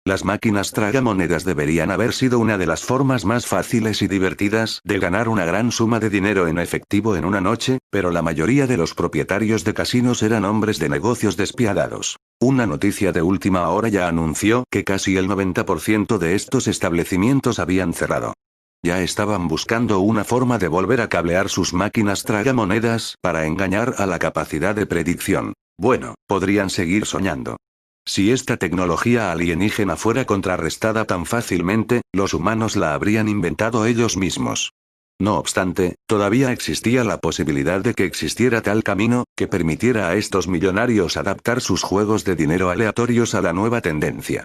Las máquinas tragamonedas deberían haber sido una de las formas más fáciles y divertidas de ganar una gran suma de dinero en efectivo en una noche, pero la mayoría de los propietarios de casinos eran hombres de negocios despiadados. Una noticia de última hora ya anunció que casi el 90% de estos establecimientos habían cerrado. Ya estaban buscando una forma de volver a cablear sus máquinas tragamonedas para engañar a la capacidad de predicción. Bueno, podrían seguir soñando. Si esta tecnología alienígena fuera contrarrestada tan fácilmente, los humanos la habrían inventado ellos mismos. No obstante, todavía existía la posibilidad de que existiera tal camino, que permitiera a estos millonarios adaptar sus juegos de dinero aleatorios a la nueva tendencia.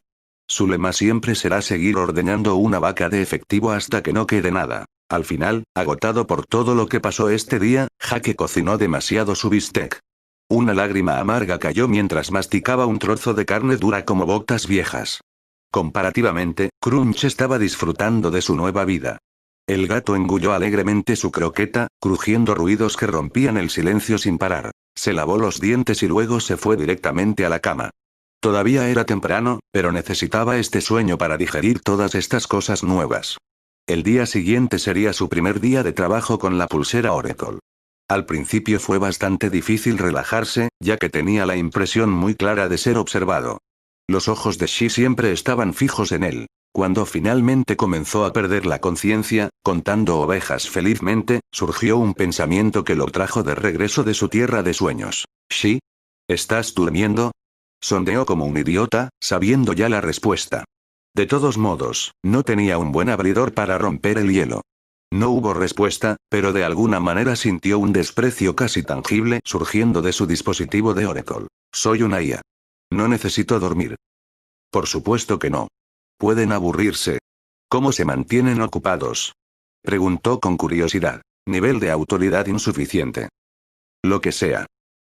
Su lema siempre será seguir ordeñando una vaca de efectivo hasta que no quede nada. Al final, agotado por todo lo que pasó este día, Jake cocinó demasiado su bistec. Una lágrima amarga cayó mientras masticaba un trozo de carne dura como botas viejas. Comparativamente, Crunch estaba disfrutando de su nueva vida. El gato engulló alegremente su croqueta, crujiendo ruidos que rompían el silencio sin parar. Se lavó los dientes y luego se fue directamente a la cama. Todavía era temprano, pero necesitaba este sueño para digerir todas estas cosas nuevas. El día siguiente sería su primer día de trabajo con la pulsera Oracle. Al principio fue bastante difícil relajarse, ya que tenía la impresión muy clara de ser observado. Los ojos de Shi siempre estaban fijos en él. Cuando finalmente comenzó a perder la conciencia, contando ovejas felizmente, surgió un pensamiento que lo trajo de regreso de su tierra de sueños. «Shi, ¿estás durmiendo?», sondeó como un idiota, sabiendo ya la respuesta. De todos modos, no tenía un buen abridor para romper el hielo. No hubo respuesta, pero de alguna manera sintió un desprecio casi tangible surgiendo de su dispositivo de Oracle. «Soy una IA. No necesito dormir». «Por supuesto que no. Pueden aburrirse. ¿Cómo se mantienen ocupados?», preguntó con curiosidad. «Nivel de autoridad insuficiente». «Lo que sea».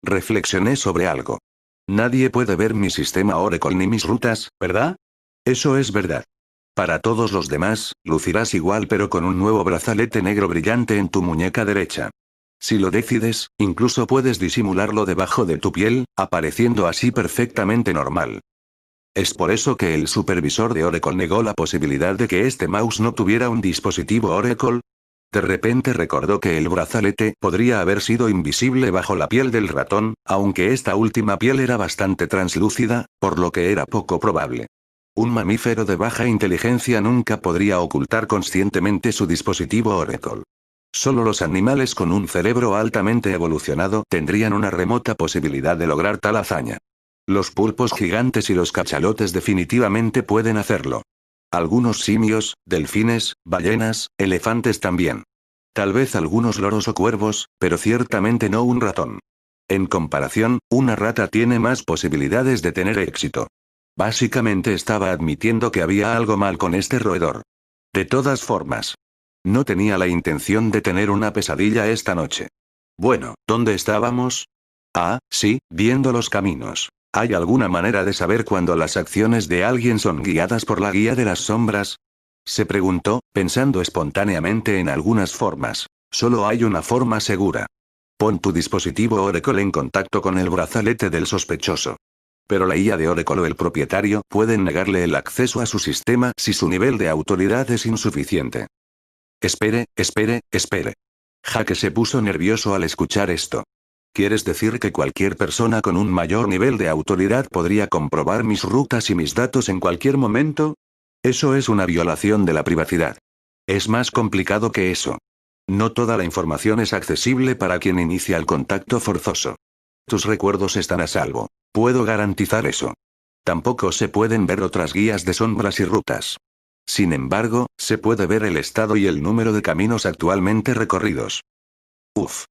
Reflexioné sobre algo. «Nadie puede ver mi sistema Oracle ni mis rutas, ¿verdad?». «Eso es verdad. Para todos los demás, lucirás igual pero con un nuevo brazalete negro brillante en tu muñeca derecha. Si lo decides, incluso puedes disimularlo debajo de tu piel, apareciendo así perfectamente normal». Es por eso que el supervisor de Oracle negó la posibilidad de que este mouse no tuviera un dispositivo Oracle. De repente recordó que el brazalete podría haber sido invisible bajo la piel del ratón, aunque esta última piel era bastante translúcida, por lo que era poco probable. Un mamífero de baja inteligencia nunca podría ocultar conscientemente su dispositivo Oracle. Solo los animales con un cerebro altamente evolucionado tendrían una remota posibilidad de lograr tal hazaña. Los pulpos gigantes y los cachalotes definitivamente pueden hacerlo. Algunos simios, delfines, ballenas, elefantes también. Tal vez algunos loros o cuervos, pero ciertamente no un ratón. En comparación, una rata tiene más posibilidades de tener éxito. Básicamente estaba admitiendo que había algo mal con este roedor. De todas formas, no tenía la intención de tener una pesadilla esta noche. Bueno, ¿dónde estábamos? Ah, sí, viendo los caminos. ¿Hay alguna manera de saber cuándo las acciones de alguien son guiadas por la guía de las sombras?, se preguntó, pensando espontáneamente en algunas formas. Solo hay una forma segura. Pon tu dispositivo Oracle en contacto con el brazalete del sospechoso. Pero la IA de Oracle o el propietario pueden negarle el acceso a su sistema si su nivel de autoridad es insuficiente. Espere. Jake se puso nervioso al escuchar esto. ¿Quieres decir que cualquier persona con un mayor nivel de autoridad podría comprobar mis rutas y mis datos en cualquier momento? Eso es una violación de la privacidad. Es más complicado que eso. No toda la información es accesible para quien inicia el contacto forzoso. Tus recuerdos están a salvo. Puedo garantizar eso. Tampoco se pueden ver otras guías de sombras y rutas. Sin embargo, se puede ver el estado y el número de caminos actualmente recorridos. Uf.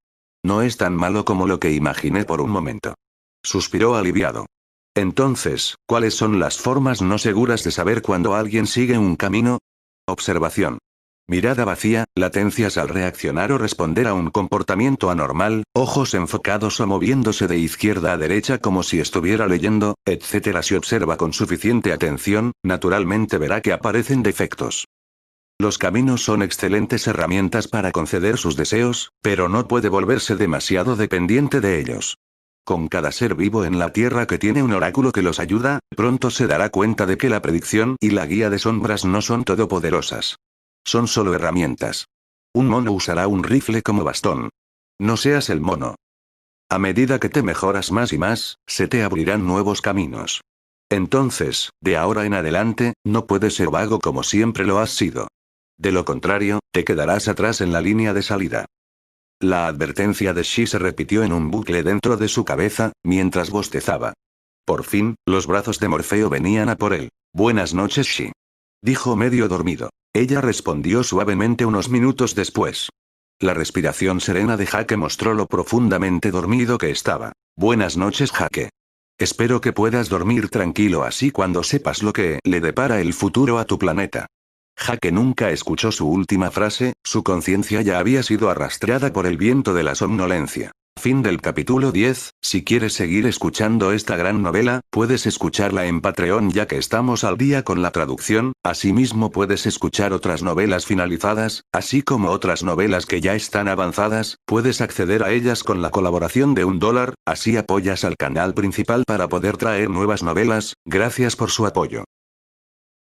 No es tan malo como lo que imaginé por un momento. Suspiró aliviado. Entonces, ¿cuáles son las formas no seguras de saber cuándo alguien sigue un camino? Observación. Mirada vacía, latencias al reaccionar o responder a un comportamiento anormal, ojos enfocados o moviéndose de izquierda a derecha como si estuviera leyendo, etc. Si observa con suficiente atención, naturalmente verá que aparecen defectos. Los caminos son excelentes herramientas para conceder sus deseos, pero no puede volverse demasiado dependiente de ellos. Con cada ser vivo en la Tierra que tiene un oráculo que los ayuda, pronto se dará cuenta de que la predicción y la guía de sombras no son todopoderosas. Son solo herramientas. Un mono usará un rifle como bastón. No seas el mono. A medida que te mejoras más y más, se te abrirán nuevos caminos. Entonces, de ahora en adelante, no puedes ser vago como siempre lo has sido. De lo contrario, te quedarás atrás en la línea de salida. La advertencia de Shi se repitió en un bucle dentro de su cabeza, mientras bostezaba. Por fin, los brazos de Morfeo venían a por él. Buenas noches, Shi. Dijo medio dormido. Ella respondió suavemente unos minutos después. La respiración serena de Jake mostró lo profundamente dormido que estaba. Buenas noches, Jake. Espero que puedas dormir tranquilo así cuando sepas lo que le depara el futuro a tu planeta. Jake nunca escuchó su última frase, su conciencia ya había sido arrastrada por el viento de la somnolencia. Fin del capítulo 10. Si quieres seguir escuchando esta gran novela, puedes escucharla en Patreon ya que estamos al día con la traducción, asimismo puedes escuchar otras novelas finalizadas, así como otras novelas que ya están avanzadas, puedes acceder a ellas con la colaboración de $1, así apoyas al canal principal para poder traer nuevas novelas. Gracias por su apoyo.